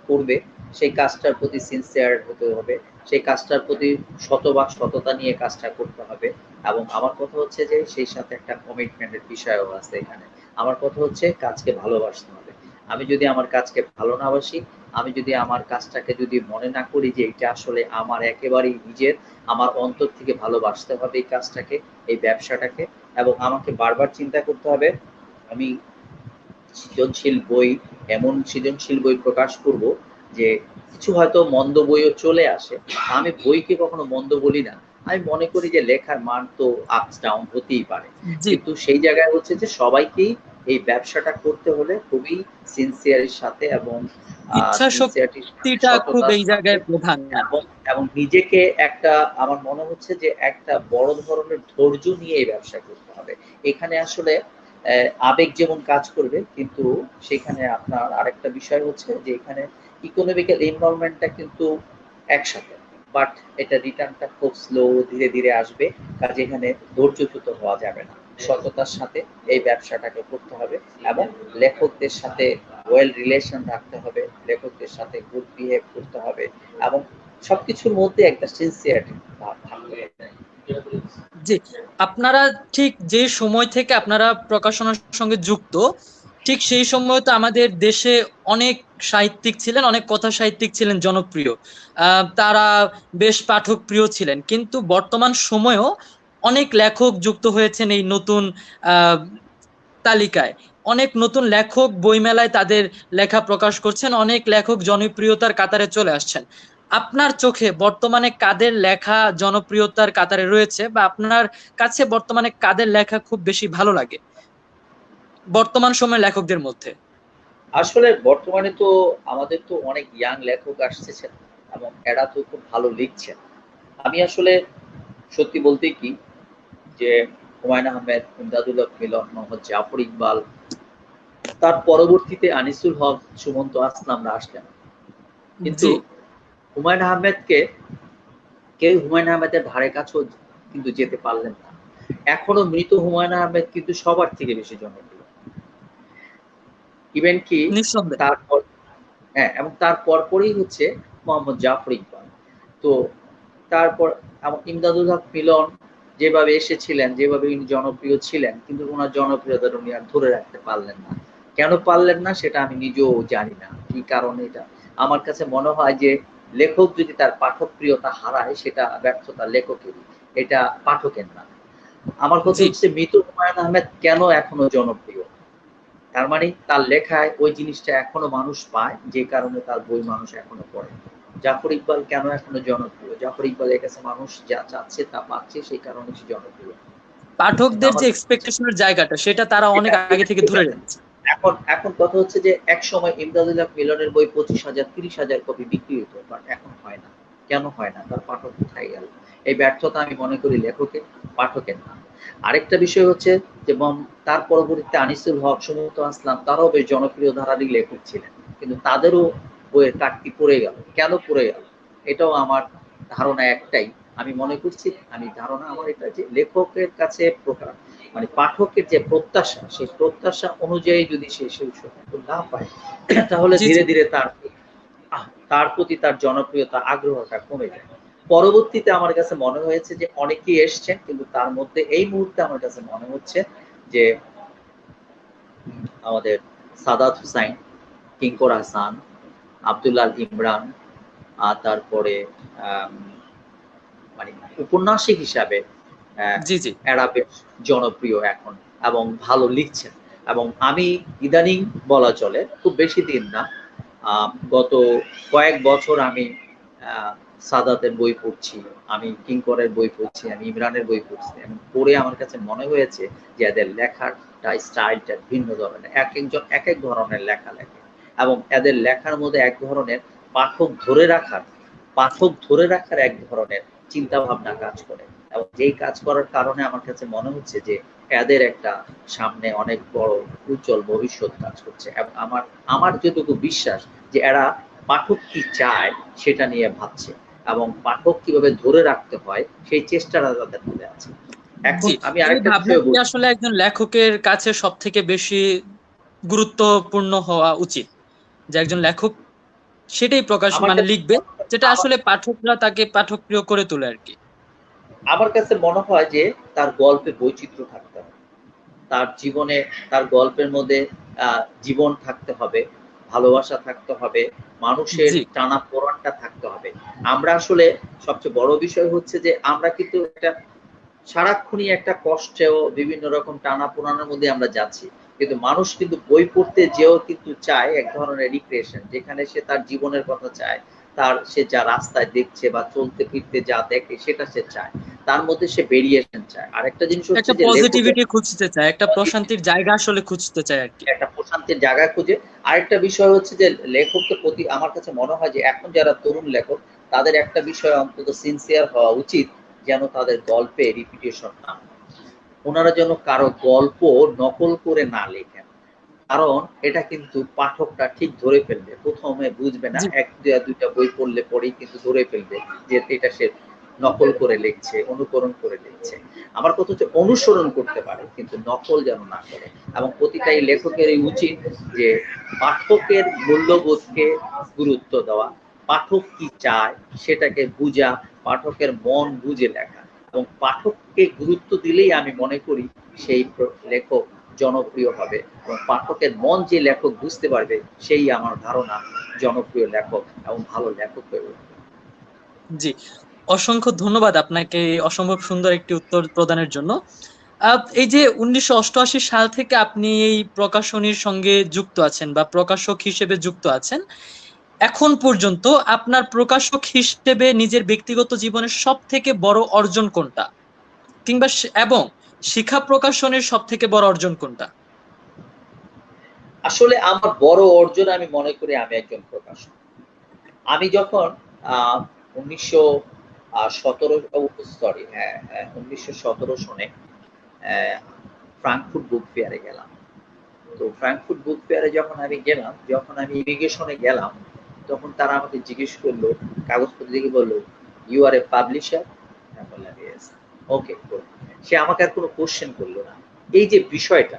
করবে সেই কাজটার প্রতি সিনসিয়ার হতে হবে, সেই কাজটার প্রতি শতভাগ সততা নিয়ে কাজটা করতে হবে। এবং আমার কথা হচ্ছে যে সেই সাথে একটা কমিটমেন্টের বিষয়ও আছে এখানে। আমার কথা হচ্ছে কাজকে ভালোবাসতে হবে। আমি যদি আমার কাজকে ভালো না বাসি, আমি যদি আমার কাজটাকে যদি মনে না করি যে এটা আসলে আমার একেবারেই নিজের, আমার অন্তর থেকে ভালোবাসতে হবে এই কাজটাকে, এই ব্যবসাটাকে। এবং আমাকে বারবার চিন্তা করতে হবে আমি সৃজনশীল বই, এমন সৃজনশীল বই প্রকাশ করব যে কিছু হয়তো মন্দ বইও চলে আসে, আমি বইকে কখনো মন্দ বলি না। আমি মনে করি যে লেখার মান তো আপস ডাউন হতেই পারে, জি, কিন্তু সেই জায়গায় হচ্ছে যে সবাইকেই এই ব্যবসাটা করতে হলে খুবই সিনসিয়ারির সাথে এবং ইচ্ছা সিনসিয়ারিটির সাথে, শক্তিটা খুব সততার এই সাথে, জায়গায় প্রধান এবং আরকি। এবং নিজেকে একটা, আমার মনে হচ্ছে যে একটা বড় ধরনের ধৈর্য নিয়ে এই ব্যবসা করতে হবে। এখানে আসলে আবেগ যেমন কাজ করবে, কিন্তু সেখানে আপনার আরেকটা বিষয় হচ্ছে যে এখানে ইকোনমিক্যাল ইনভলভমেন্টটা কিন্তু একসাথে, বাট এটা রিটার্নটা খুব স্লো, ধীরে ধীরে আসবে। কাজে এখানে ধৈর্যচ্যুত হওয়া যাবে না, সততার সাথে এই ব্যবসাটাকে করতে হবে এবং লেখকদের সাথে ওয়েল রিলেশন রাখতে হবে, লেখকদের সাথে গুড বিহেভ করতে হবে এবং সবকিছুর মধ্যে একটা সিনসিয়ারিটি ভাব থাকতে হবে। জি, আপনারা ঠিক যে সময় থেকে আপনারা প্রকাশনার সঙ্গে যুক্ত, ঠিক সেই সময় তো আমাদের দেশে অনেক সাহিত্যিক ছিলেন, অনেক কথা সাহিত্যিক ছিলেন জনপ্রিয়। তারা বেশ পাঠক প্রিয় ছিলেন, কিন্তু বর্তমান সময়েও অনেক লেখক যুক্ত হয়েছেন এই নতুন আহ তালিকায়। অনেক নতুন লেখক বইমেলায় তাদের লেখা প্রকাশ করছেন, অনেক লেখক জনপ্রিয়তার কাতারে চলে আসছেন। আপনার চোখে বর্তমানে কাদের লেখা জনপ্রিয়তার কাতারে রয়েছে, বা আপনার কাছে বর্তমানে কাদের লেখা খুব বেশি ভালো লাগে বর্তমান সময়ের লেখকদের মধ্যে? আসলে বর্তমানে তো আমাদের তো অনেক ইয়াং লেখক আসতেছেন এবং এরা তো খুব ভালো লিখছেন। আমি আসলে সত্যি বলতে কি, যে হুমায়ূন আহমেদ, ইমদাদুল হক মিলন, মোহাম্মদ জাফর ইকবাল, তার পরবর্তীতে আনিসুল হক, সুমন্ত আসলামরা আসলেন। কিন্তু জি, হুমায়ূন আহমেদকে কেউ হুমায়ূন আহমেদের ধারে কাছেও কিন্তু যেতে পারলেন না। এখনো মৃত হুমায়ূন আহমেদ কিন্তু সবার থেকে বেশি জনপ্রিয়। ইভেন কি নিঃসন্দেহে। তারপর, হ্যাঁ, এবং তার পরপরই হচ্ছে মোহাম্মদ জাফর ইকবাল। তো তারপর ইমদাদুল হক মিলন যেভাবে এসেছিলেন, যেভাবে উনি জনপ্রিয় ছিলেন, কিন্তু ওনার জনপ্রিয়তাটা উনি আর ধরে রাখতে পারলেন না। কেন পারলেন না সেটা আমি নিজেও জানি না কি কারণে এটা। আমার কাছে মনে হয় যে লেখক যদি তার পাঠকপ্রিয়তা হারায় সেটা ব্যর্থতা লেখকেরই, এটা পাঠকের না। আমার কথা জি, হচ্ছে মৃত হুমায়ূন আহমেদ কেন এখনো জনপ্রিয়, তার মানে তার লেখায় ওই জিনিসটা এখনো মানুষ পায়, যে কারণে তার বই মানুষ এখনো পড়ে। জাফর ইকবাল কেন এখনো জনপ্রিয়, জাফর ইকবালের কাছে মানুষ যা চাচ্ছে তা পাচ্ছে, সেই কারণে সে জনপ্রিয়। পাঠকদের আমার যে এক্সপেকটেশনের জায়গাটা সেটা তারা অনেক এটা আগে এটা থেকে ঠিক ধরে আছে। রেখেছে। এখন এখন কথা হচ্ছে যে একসময় ইমদাদুল হক মিলনের বই 25,000 30,000 কপি বিক্রি হতো, বাট এখন হয় না। কেন হয় না? তার পাঠক কোথায় গেল? এই ব্যর্থতা আমি মনে করি লেখকের, পাঠকের না। আরেকটা বিষয় হচ্ছে যে তার পরবর্তীতে আনিসুল হক, সুমন্ত আসলাম তারাও বেশ জনপ্রিয় ধারারই লেখক ছিলেন, কিন্তু তাদেরও বইয়ের কাটতি পড়ে গেল। কেন পড়ে গেল? এটাও আমার ধারণা একটাই। আমি মনে করছি, আমি ধারণা আমার এটা যে লেখকের কাছে মানে পাঠকের যে প্রত্যাশা, সেই প্রত্যাশা অনুযায়ী যদি সে সেই সত্য না পায়, তাহলে জি, জি, ধীরে ধীরে তার প্রতি তার জনপ্রিয়তা, আগ্রহটা কমে যায়। পরবর্তীতে আমার কাছে মনে হয়েছে যে অনেকেই এসছেন, কিন্তু তার মধ্যে এই মুহূর্তে আমার কাছে মনে হচ্ছে যে আমাদের সাদাত হুসাইন, কিঙ্কর হাসান, আব্দুল্লাহ ইমরান, তারপরে আম মানে উপন্যাসিক হিসাবে জি, জি, এরা বেশ জনপ্রিয় এখন এবং ভালো লিখছেন। এবং আমি ইদানিং বলা চলে খুব বেশি দিন না, গত কয়েক বছর আমি সাদাতের বই পড়ছি, আমি কিঙ্করের বই পড়ছি, আমি ইমরানের বই পড়ছি। এবং পড়ে আমার কাছে মনে হয়েছে যে এদের লেখার স্টাইলটা ভিন্ন ধরনের। একেকজন একেক ধরনের লেখা লেখে এবং এদের লেখার মধ্যে এক ধরনের পাঠক ধরে রাখার এক ধরনের চিন্তা ভাবনা কাজ করে। এবং যেই কাজ করার কারণে আমার কাছে মনে হচ্ছে যে এদের একটা সামনে অনেক বড় উজ্জ্বল ভবিষ্যৎ কাজ করছে। এবং আমার যেটুকু বিশ্বাস যে এরা পাঠক কি চায় সেটা নিয়ে ভাবছে এবং পাঠক কিভাবে ধরে রাখতে হয় সেই চেষ্টাটা তাদের মধ্যে আছে। এখন জি, আমি এই আরেকটা বিষয় ভাবনাটি বলছি। আসলে একজন লেখকের কাছে সব থেকে বেশি গুরুত্বপূর্ণ হওয়া উচিত, যে একজন লেখক সেটাই প্রকাশ আমার মানে কাছে লিখবে যেটা আমার আসলে পাঠকরা তাকে পাঠকপ্রিয় করে তোলে আর কি। আমার কাছে মনে হয় যে তার গল্পে বৈচিত্র্য থাকতে হবে। তার জীবনে, তার গল্পের মধ্যে জীবন থাকতে হবে, ভালোবাসা থাকতে হবে, মানুষের জি, টানাপোড়েনটা থাকতে হবে। আমরা আসলে সবচেয়ে বড় বিষয় হচ্ছে যে আমরা কিন্তু একটা সারাক্ষণই একটা কষ্টে ও বিভিন্ন রকম টানাপোড়েনের মধ্যে আমরা যাচ্ছি। কিন্তু মানুষ কিন্তু বই পড়তে যেয়েও কিন্তু চায় এক ধরনের রিক্রিয়েশন, যেখানে সে তার জীবনের কথা চায়, সে যা রাস্তায় দেখছে বা চলতে ফিরতে যা দেখে সেটা সে চায়। তার মধ্যে সে ভেরিয়েশন চায়। আরেকটা জিনিস হচ্ছে একটা যে লেখকের পজিটিভিটি খুঁজতে চায়, একটা প্রশান্তির জায়গা আসলে খুঁজতে চায় আর কি। একটা প্রশান্তির জায়গা খুঁজে। আরেকটা বিষয় হচ্ছে যে লেখকের প্রতি আমার কাছে মনে হয় যে এখন যারা তরুণ লেখক তাদের একটা বিষয় অন্তত সিনসিয়ার হওয়া উচিত, যেন তাদের গল্পে রিপিটেশন না হয়। ওনারা যেন কারো গল্প নকল করে না লেখেন। কারণ এটা কিন্তু পাঠকটা ঠিক ধরে ফেলবে। ১ম এ বুঝবে না। জি, ১-২টা বই পড়লে পরেই কিন্তু ধরে ফেলবে যে এটা সে নকল করে লিখছে, অনুকরণ করে লিখছে। আমার কথা হচ্ছে অনুসরণ করতে পারে কিন্তু নকল যেন না করে। এবং প্রতিটাই লেখকেরই উচিত যে পাঠকের মূল্যবোধকে গুরুত্ব দেওয়া, পাঠক কি চায় সেটাকে বুঝা, পাঠকের মন বুঝে লেখা। এবং পাঠককে গুরুত্ব দিলেই আমি মনে করি সেই লেখক জনপ্রিয় হবে এবং পাঠকের মন যে লেখক বুঝতে পারবে সেই আমার ধারণা জনপ্রিয় লেখক এবং ভালো লেখক হয়ে উঠবে। জি, অসংখ্য ধন্যবাদ আপনাকে এই অসম্ভব সুন্দর একটি উত্তর প্রদানের জন্য। এই যে 1988 সাল থেকে আপনি এই প্রকাশনীর সঙ্গে যুক্ত আছেন বা প্রকাশক হিসেবে যুক্ত আছেন, এখন পর্যন্ত আপনার প্রকাশক হিসেবে নিজের ব্যক্তিগত জীবনের সব থেকে বড় অর্জন কোনটা, কিংবা এবং শিক্ষা প্রকাশনের সব থেকে বড় অর্জন কোনটা? আসলে আমার বড় অর্জন আমি মনে করি আমি একজন প্রকাশক। আমি যখন আ ১৯১৭ সরি হ্যাঁ, ১৯১৭ সনে ফ্রাঙ্কফুর্ট বুক ফেয়ারে গেলাম। তো ফ্রাঙ্কফুর্ট বুক ফেয়ারে যখন আমি গেলাম, যখন আমি ইমিগ্রেশনে গেলাম, তখন তারা আমাকে জিজ্ঞেস করলো, কাগজপত্র দেখে বলল, "ইউ আর এ পাবলিশার?" আমি বললাম, "ইয়েস।" ওকে, গুড। সে আমাকে আর কোনো কোয়েশ্চেন করলো না। এই যে বিষয়টা,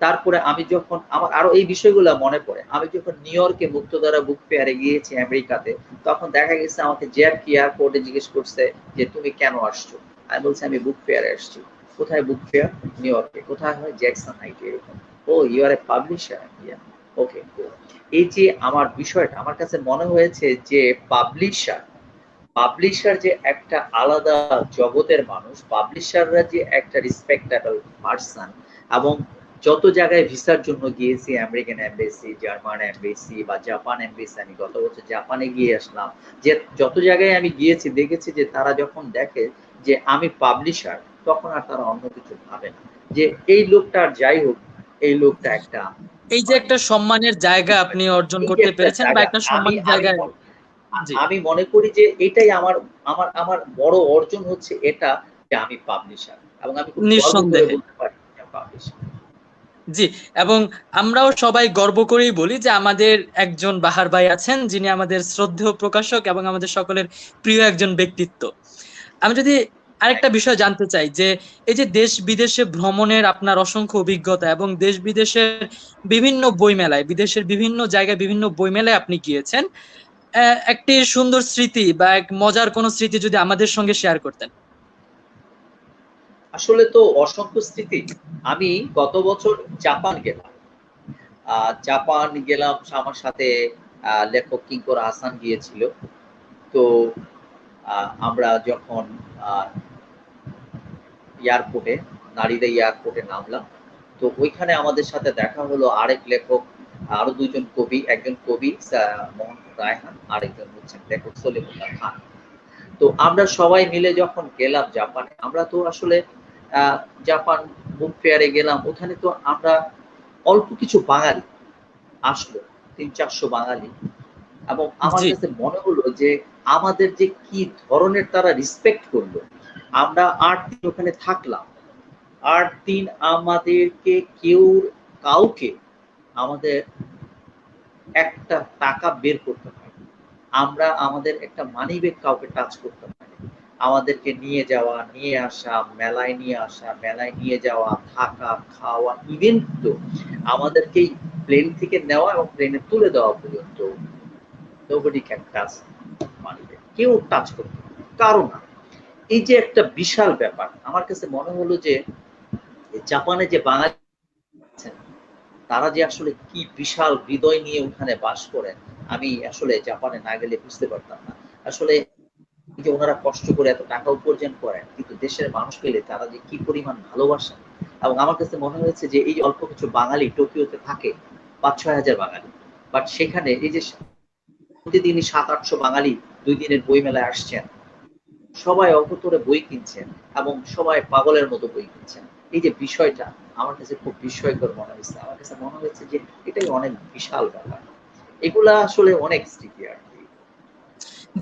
তারপরে আমি যখন আমার আরো এই বিষয়গুলা মনে পড়ে। আমি যখন নিউ ইয়র্কে মুক্তধারা বুক ফেয়ারে গিয়েছি আমেরিকাতে, তখন দেখা গেছে আমাকে JFK এয়ারপোর্টে জিজ্ঞেস করছে যে, "তুমি কেন আসছো?" আমি বলছি, "আমি বুক ফেয়ারে আসছি।" "কোথায় বুক ফেয়ার?" "নিউ ইয়র্কে।" "কোথায় হয়?" "জ্যাকসন হাইটে।" এরকম। "Oh you are a publisher?" "Yeah." "Okay, good." এই যে আমার বিষয়টা আমার কাছে মনে হয়েছে যে পাবলিশার পাবলিশার যে একটা আলাদা জগতের মানুষ, পাবলিশাররা যে একটা রেসপেক্টেবল পারসন। এবং যত জায়গায় ভিসার জন্য গিয়েছি, আমেরিকান এমবাসি, জার্মান এমবাসি বা জাপান এমবাসি, আমি গত বছর জাপানে গিয়ে আসলাম। যে যত জায়গায় আমি গিয়েছি দেখেছি যে তারা যখন দেখে যে আমি পাবলিশার, তখন আর তারা অন্য কিছু ভাবে না। যে এই লোকটা আর যাই হোক, এই লোকটা একটা এই যে মানে একটা সম্মানের জায়গা আপনি অর্জন এই যে করতে একটা পেরেছেন বা জায়গা একটা আমি সম্মানের আমি জায়গায়। জি, আমি মনে করি যে এটাই আমার আমার আমার বড় অর্জন হচ্ছে এটা, যে আমি পাবলিশার এবং আমি খুব গর্ব করে নিঃসন্দেহে। বলতে পারি আমি পাবলিশার। জি, এবং আমরাও সবাই গর্ব করেই বলি যে আমাদের একজন বাহার ভাই আছেন যিনি আমাদের শ্রদ্ধেয় প্রকাশক এবং আমাদের সকলের প্রিয় একজন ব্যক্তিত্ব। আমি যদি আরেকটা বিষয় জানতে চাই যে এই যে দেশ বিদেশে ভ্রমণের আপনার অসংখ্য অভিজ্ঞতা এবং দেশ বিদেশের বিভিন্ন বইমেলায়, বিদেশের বিভিন্ন জায়গায় বিভিন্ন বইমেলায় আপনি গিয়েছেন, একটি সুন্দর স্মৃতি বা এক মজার কোনো স্মৃতি যদি আমাদের সঙ্গে শেয়ার করতেন। আসলে তো অসংখ্য স্মৃতি। আমি গত বছর জাপান গেলাম। জাপান গেলাম, আমার সাথে লেখক কিঙ্কর আহসান গিয়েছিল। তো আমরা যখন আহ, এয়ারপোর্টে, নারিদা এয়ারপোর্টে নামলাম, তো ওইখানে আমাদের সাথে দেখা হলো আরেক লেখক, আরো দুজন কবি, একজন কবি মোহাম্মদ রায়হান, আরেকজন হচ্ছেন লেখক সলিমুল্লাহ খান। তো আমরা সবাই মিলে যখন গেলাম জাপানে, আমরা তো আসলে জাপান বুক ফেয়ারে গেলাম, ওখানে তো আমরা অল্প কিছু বাঙালি আসলো, ৩00-৪০০ বাঙালি। এবং আমার জি কাছে মনে হলো যে আমাদের যে কি ধরনের তারা রেসপেক্ট করলো। আমরা ৮ দিন ওখানে থাকলাম, ৮ দিন আমাদেরকে কাউকে আমাদের একটা টাকা বের করতে হয়, আমরা আমাদের একটা মানি ব্যাগ কাউকে টাচ করতে হয়, আমাদেরকে নিয়ে যাওয়া, নিয়ে আসা, মেলায় নিয়ে আসা, মেলায় নিয়ে যাওয়া, থাকা, খাওয়া, ইভেন তো আমাদেরকেই প্লেন থেকে নেওয়া এবং প্লেনে তুলে দেওয়া পর্যন্ত nobody can touch money bag, কেউ টাচ করতে কারো না। এই যে একটা বিশাল ব্যাপার, আমার কাছে মনে হলো যে জাপানে যে বাঙালি আছেন, তারা যে আসলে কি বিশাল হৃদয় নিয়ে ওখানে বাস করেন, আমি আসলে জাপানে না গেলে বুঝতে পারতাম না। আসলে যে ওনারা কষ্ট করে এত টাকা উপার্জন করেন, কিন্তু দেশের মানুষ পেলে তারা যে কি পরিমাণ ভালোবাসেন। এবং আমার কাছে মনে হয়েছে যে এই অল্প কিছু বাঙালি টোকিওতে থাকে, ৫-৬ হাজার বাঙালি, বাট সেখানে এই যে প্রতিদিনই ৭-৮০০ বাঙালি ২ দিনের বই মেলায় আসছেন, সবাই অকতরে বই কিনছেন এবং সবাই পাগলের মতো বই কিনছেন। এই যে বিষয়টা আমার কাছে খুব বিস্ময়কর মনে হয়েছে। আমার কাছে মনে হয়েছে যে এটাই অনেক বিশাল ব্যাপার। এগুলা আসলে অনেক স্মৃতি আর কি।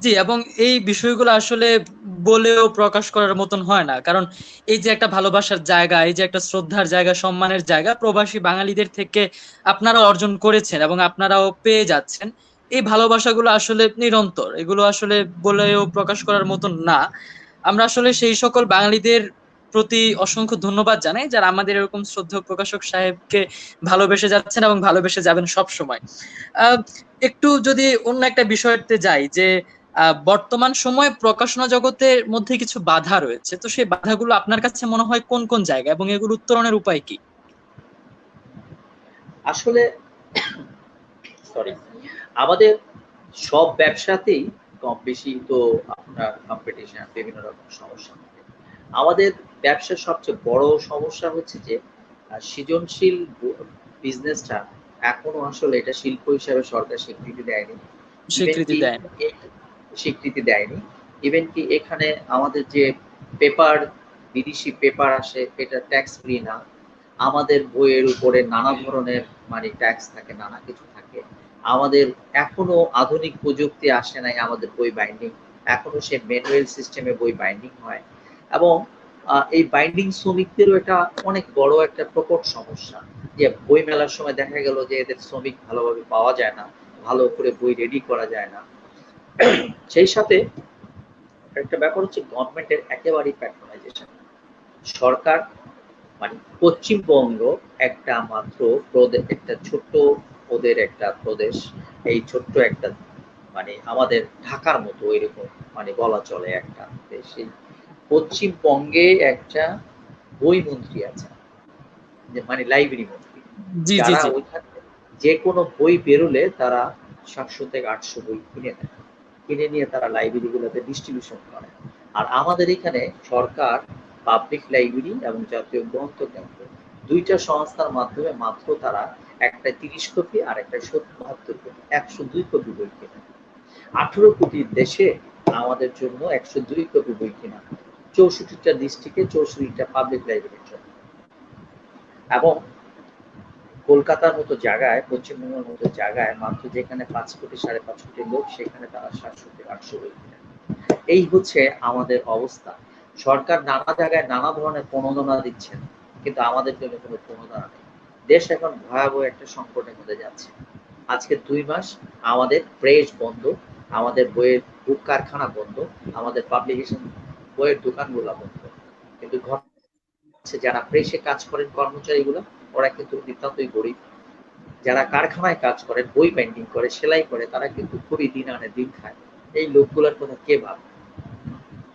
জি, এবং এই বিষয়গুলো আসলে বলেও প্রকাশ করার মতন হয় না, কারণ এই যে একটা ভালোবাসার জায়গা, এই যে একটা শ্রদ্ধার জায়গা, সম্মানের জায়গা প্রবাসী বাঙালিদের থেকে আপনারা অর্জন করেছেন এবং আপনারাও পেয়ে যাচ্ছেন। এই ভালোবাসাগুলো আসলে নিরন্তর, এগুলো আসলে বলেও প্রকাশ করার মতন না। আমরা আসলে সেই সকল বাঙালিদের প্রতি অসংখ্য ধন্যবাদ জানাই যারা আমাদের এরকম শ্রদ্ধেয় প্রকাশক সাহেবকে ভালোবেসে যাচ্ছেন এবং ভালোবেসে যাবেন সব সময়। আহ একটু যদি অন্য একটা বিষয়তে যাই, যে বর্তমান সময়ে প্রকাশনা জগতের মধ্যে কিছু বাধা রয়েছে, তো সেই বাধাগুলো আপনার কাছে মনে হয় কোন কোন জায়গা এবং এগুলো উত্তরণের উপায় কি? আসলে সরি, আমাদের সব ব্যবসাতেই কম বেশি তো আপনার কম্পিটিশন, বিভিন্ন রকম সমস্যা থাকে। আমাদের ব্যবসার সবচেয়ে বড় সমস্যা হচ্ছে যে সৃজনশীল বিজনেসটা এখনো আসলে এটা শিল্প হিসাবে সরকার স্বীকৃতি দেয়নি। ইভেন স্বীকৃতি কি দেয় না। স্বীকৃতি দেয়নি। ইভেন কি এখানে আমাদের যে পেপার, বিদেশি পেপার আসে, এটা ট্যাক্স ফ্রি না। আমাদের বইয়ের উপরে নানা ধরনের মানে ট্যাক্স থাকে, নানা কিছু থাকে। আমাদের এখনো আধুনিক প্রযুক্তি আসে নাই আমাদের বই বাইন্ডিং। এখনো সে ম্যানুয়াল সিস্টেমে বই বাইন্ডিং হয়। এবং এই বাইন্ডিং শ্রমিকদেরও এটা অনেক বড় একটা প্রকট সমস্যা। যে বই মেলার সময় দেখা গেল যে এদের শ্রমিক ভালোভাবে পাওয়া যায় না, ভালো করে বই রেডি করা যায় না। সেই সাথে একটা ব্যাপার হচ্ছে গভর্নমেন্টের একেবারেই প্যাট্রোনাইজেশন। সরকার মানে পশ্চিমবঙ্গ একটা মাত্র একটা ছোট্ট ওদের একটা প্রদেশ। এই ছোট্ট একটা মানে আমাদের ঢাকার মতো এরকম মানে বলা চলে একটা দেশ। এই পশ্চিমবঙ্গে একটা বই মন্ত্রী আছে, যে মানে লাইব্রেরি মন্ত্রী, জি জি যারা জি। ওইখানে যে কোনো বই বেরোলে তারা 700 থেকে 800 বই কিনে নেয়, কিনে নিয়ে তারা লাইব্রেরি গুলোতে ডিস্ট্রিবিউশন করে। আর আমাদের এখানে সরকার পাবলিক লাইব্রেরি এবং জাতীয় গ্রন্থ কেন্দ্র দুইটা সংস্থার মাধ্যমে মাত্র তারা একটা 30 কপি আর একটা 72 কপি, 102 কপি বই কেনে। 18 কোটির দেশে আমাদের জন্য 102 কপি বই কেনা, 64টা ডিস্ট্রিক্টে 64টা পাবলিক লাইব্রেরির জন্য। এবং কলকাতার মতো জায়গায়, পশ্চিমবঙ্গের মতো জায়গায় মাত্র যেখানে 5 কোটি 5.5 কোটি লোক, সেখানে তারা 700 থেকে 800 বই কিনে। এই হচ্ছে আমাদের অবস্থা। সরকার নানা জায়গায় নানা ধরনের প্রণোদনা দিচ্ছেন, কিন্তু আমাদের জন্য কোনো প্রণোদনা নেই। দেশ এখন ভয়াবহ একটা সংকটের মধ্যে যাচ্ছে। আজকে 2 মাস আমাদের প্রেস বন্ধ, আমাদের বইয়ের বুক কারখানা বন্ধ, আমাদের পাবলিকেশন বইয়ের দোকানগুলো বন্ধ। কিন্তু হচ্ছে যারা প্রেসে কাজ করেন কর্মচারীগুলো, ওরা কিন্তু নিতান্তই গরিব। যারা কারখানায় কাজ করে, বই বাইন্ডিং করে, সেলাই করে, তারা কিন্তু খুবই দিন আনে দিন খায়। এই লোকগুলোর কথা কে ভাবে?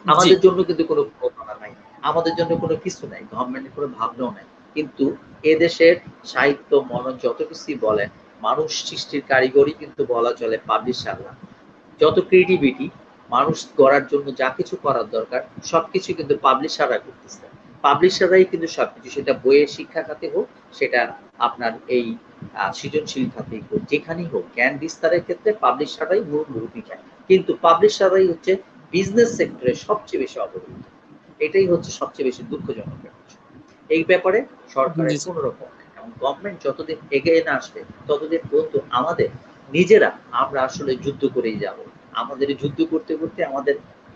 জি আমাদের জন্য কিন্তু কোনো প্রণোদনা নাই, আমাদের জন্য কোনো কিছু নাই, গভর্নমেন্টের কোনো ভাবনাও নাই। কিন্তু এদেশের সাহিত্য মনন যত কিছুই বলেন, মানুষ সৃষ্টির কারিগরি কিন্তু বলা চলে পাবলিশাররা। যত ক্রিয়েটিভিটি মানুষ গড়ার জন্য যা কিছু করার দরকার, সবকিছু কিন্তু পাবলিশাররা করতেছে। পাবলিশাররাই কিন্তু সবকিছু, সেটা বইয়ের শিক্ষা খাতে হোক, সেটা আপনার এই সৃজনশীল খাতেই হোক, যেখানেই হোক, জ্ঞান বিস্তারের ক্ষেত্রে পাবলিশাররাই মূল ভূমিকা। কিন্তু পাবলিশাররাই হচ্ছে বিজনেস সেক্টরে সবচেয়ে বেশি অবহেলিত। এটাই হচ্ছে সবচেয়ে বেশি দুঃখজনক ব্যাপার। এই ব্যাপারে সরকারের জি কোনো রকম এবং গভর্নমেন্ট যতদিন এগিয়ে না আসবে ততদিন পর্যন্ত আমাদের নিজেরা আমরা আসলে যুদ্ধ করেই যাব। আমাদের যুদ্ধ করতে করতে আমাদের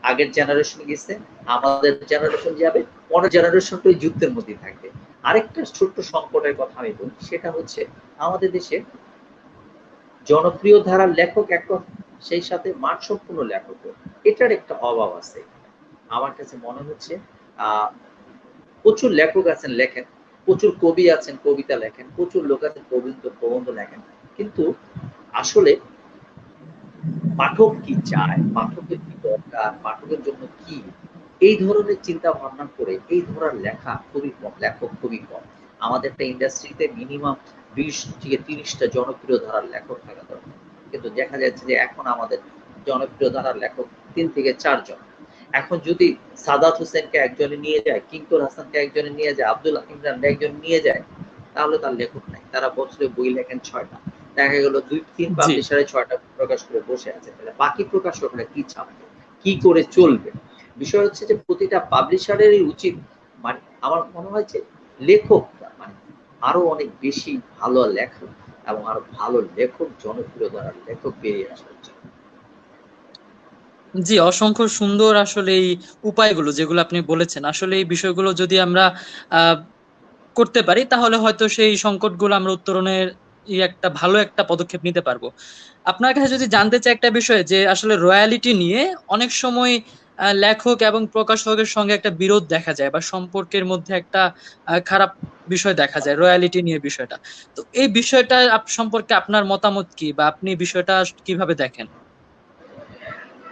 আগের জেনারেশন গেছে, আমাদের জেনারেশন যাবে, পরের জেনারেশনটা ওই যুদ্ধের মধ্যেই থাকবে। আরেকটা ছোট্ট সংকটের কথা আমি বলি, সেটা হচ্ছে আমাদের দেশে জনপ্রিয় ধারার লেখক এক কথা, সেই সাথে মানসম্পন্ন লেখকও, এটার একটা অভাব আছে। আমার কাছে মনে হচ্ছে প্রচুর লেখক আছেন লেখেন, প্রচুর কবি আছেন কবিতা লেখেন, প্রচুর লোক আছেন প্রবন্ধ লেখেন, কিন্তু আসলে পাঠক কি চায়, পাঠকের কি দরকার, পাঠকের জন্য কি, এই ধরনের চিন্তা ভাবনা করে এই ধরনের লেখা খুবই কম, লেখক খুবই কম। আমাদের একটা ইন্ডাস্ট্রিতে মিনিমাম 20 থেকে 30টা জনপ্রিয় ধারার লেখক থাকা দরকার, কিন্তু দেখা যাচ্ছে যে এখন আমাদের জনপ্রিয় ধারার লেখক 3 থেকে 4 জন। এখন যদি সাদাত হোসেনকে একজনে নিয়ে যায়, কিঙ্কর হাসানকে একজনে নিয়ে যায়, আব্দুল ইমরান একজন নিয়ে যায়, তাহলে তার লেখক নাই। তারা বছরে বই লেখেন 6টা, দেখা গেল 2-3 জি পাবলিশারে 6টা প্রকাশ করে বসে আছে, তাহলে বাকি প্রকাশকরা কি ছাপবে, কি করে চলবে? বিষয় হচ্ছে যে প্রতিটা পাবলিশারেরই উচিত, মানে আমার মনে হয় যে লেখকরা মানে আরো অনেক বেশি ভালো লেখক এবং আরো ভালো লেখক, জনপ্রিয় ধারার লেখক বেরিয়ে আসা উচিত। জি, অসংখ্য সুন্দর আসলে এই উপায়গুলো যেগুলো আপনি বলেছেন, আসলে এই বিষয়গুলো যদি আমরা আহ করতে পারি তাহলে হয়তো সেই সংকটগুলো আমরা উত্তরণের একটা ভালো একটা পদক্ষেপ নিতে পারবো। আপনার কাছে যদি জানতে চাই একটা বিষয়, যে আসলে রয়্যালিটি নিয়ে অনেক সময় লেখক এবং প্রকাশকের সঙ্গে একটা বিরোধ দেখা যায় বা সম্পর্কের মধ্যে একটা খারাপ বিষয় দেখা যায় রয়্যালিটি নিয়ে বিষয়টা। তো এই বিষয়টা সম্পর্কে আপনার মতামত কি, বা আপনি বিষয়টা কিভাবে দেখেন?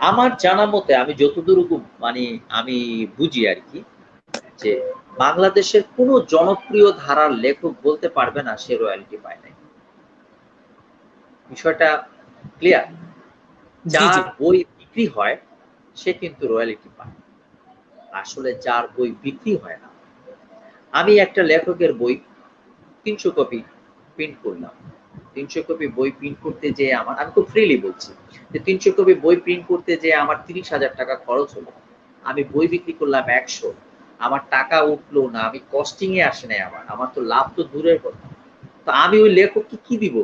আমার জানা মতে আমি যতদূর মানে আমি বুঝি আর কি, যে বাংলাদেশের কোনো জনপ্রিয় ধারার লেখক বলতে পারবে না সে রয়্যালিটি পায় নাই। বিষয়টা ক্লিয়ার? জি যার জি বই বিক্রি হয় সে কিন্তু রয়্যালিটি পায়। আসলে যার বই বিক্রি হয় না, আমি একটা লেখকের বই ৩০০ কপি প্রিন্ট করলাম। ৩০০ কপি বই প্রিন্ট করতে যেয়ে আমার, আমি খুব ফ্রিলি বলছি, যে ৩০০ কপি বই প্রিন্ট করতে যেয়ে আমার ৩০,০০০ টাকা খরচ হলো। আমি বই বিক্রি করলাম ১০০, আমার টাকা উঠলো না, আমি কস্টিং এ আসে নাই আমার, আমার তো লাভ তো দূরের কথা। তো আমি ওই লেখককে কি দিব?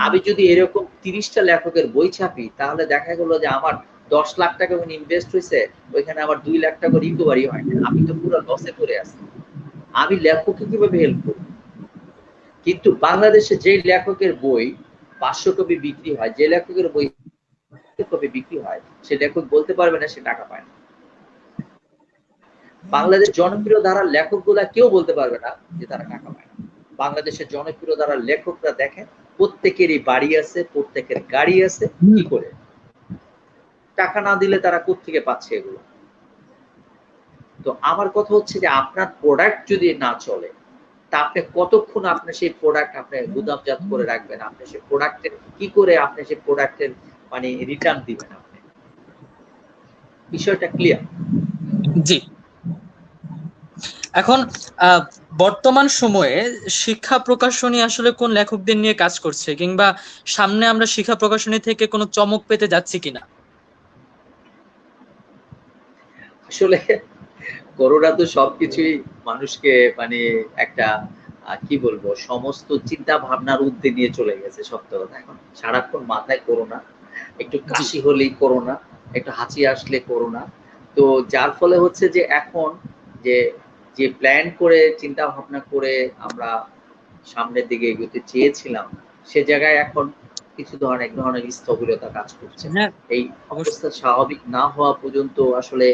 আমি যদি এরকম ৩০টা লেখকের বই ছাপি, তাহলে দেখা গেল যে আমার ১০ লাখ টাকা ওখানে ইনভেস্ট হইছে, ওইখানে আমার ২ লাখ টাকা রিকভারি হয় না। আমি তো পুরো লসে পড়ে আছি। আমি লেখককে কিভাবে হেল্প করব? কিন্তু বাংলাদেশে যে লেখকের বই ৫০০ কপি বিক্রি হয়, যে লেখকের বই কপি বিক্রি হয়, সে লেখক বলতে পারবে না সে টাকা পায় না। বাংলাদেশ জনপ্রিয় ধারার লেখকগুলা কেউ বলতে পারবে না যে তারা টাকা পায় না। বাংলাদেশের জনপ্রিয় ধারার লেখকরা দেখেন, প্রত্যেকেরই বাড়ি আছে, প্রত্যেকের গাড়ি আছে, কি করে? টাকা না দিলে তারা কোত্থেকে পাচ্ছে এগুলো? তো আমার কথা হচ্ছে যে আপনার প্রোডাক্ট যদি না চলে, তা আপনি কতক্ষণ আপনি সেই প্রোডাক্ট আপনি গুদামজাত করে রাখবেন? আপনি সেই প্রোডাক্টের কি করে আপনি সেই প্রোডাক্টের মানে রিটার্ন দিবেন আপনি? বিষয়টা ক্লিয়ার? জি। এখন আহ, বর্তমান সময়ে শিক্ষা প্রকাশনী আসলে কোন লেখকদের নিয়ে কাজ করছে, কিংবা সামনে আমরা শিক্ষা প্রকাশনী থেকে কোনো চমক পেতে যাচ্ছি কিনা? আসলে করোনা তো সবকিছুই মানুষকে মানে একটা কি বলবো, সমস্ত চিন্তা ভাবনার ঊর্ধ্বে নিয়ে চলে গেছে। সত্য কথা, এখন সারাক্ষণ মাথায় করোনা, একটু জি কাশি হলেই করোনা, একটু হাঁচি আসলে করোনা। তো যার ফলে হচ্ছে যে এখন যে যে প্ল্যান করে চিন্তা ভাবনা করে আমরা সামনের দিকে এগোতে চেয়েছিলাম, সে জায়গায় এখন কিছু ধরনের এক ধরনের স্থবিরতা কাজ করছে। হ্যাঁ, এই অবশ্যই। অবস্থা স্বাভাবিক না হওয়া পর্যন্ত আসলে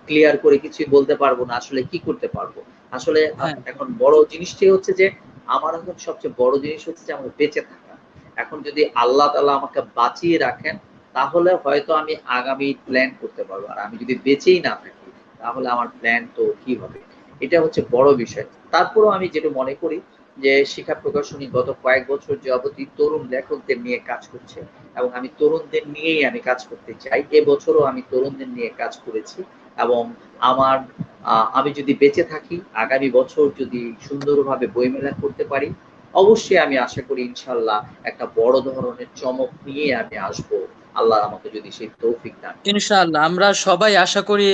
ক্লিয়ার করে কিছুই বলতে পারবো না আসলে কি করতে পারবো। আসলে হ্যাঁ এখন বড় জিনিসটাই হচ্ছে যে আমার এখন সবচেয়ে বড় জিনিস হচ্ছে যে আমার বেঁচে থাকা। এখন যদি আল্লাহ তাআলা আমাকে বাঁচিয়ে রাখেন, তাহলে হয়তো আমি আগামী প্ল্যান করতে পারবো। আর আমি যদি বেঁচেই না থাকি, তাহলে আমার প্ল্যান তো কি হবে? এটা হচ্ছে বড় বিষয়। তারপরেও আমি যেটা মনে করি যে শিক্ষা প্রকাশনী গত কয়েক বছর যাবতই তরুণ লেখকদের নিয়ে কাজ করছে এবং আমি তরুণদের নিয়েই আমি কাজ করতে চাই। এবছরও আমি তরুণদের নিয়ে কাজ করেছি এবং আমার আমি যদি বেঁচে থাকি, আগামী বছর যদি সুন্দরভাবে বইমেলা করতে পারি, অবশ্যই আমি আশা করি ইনশাআল্লাহ একটা বড় ধরনের চমক নিয়ে আমি আসবো আল্লাহ আমাকে যদি সেই তৌফিক দান করে। ইনশাআল্লাহ আমরা সবাই আশা করি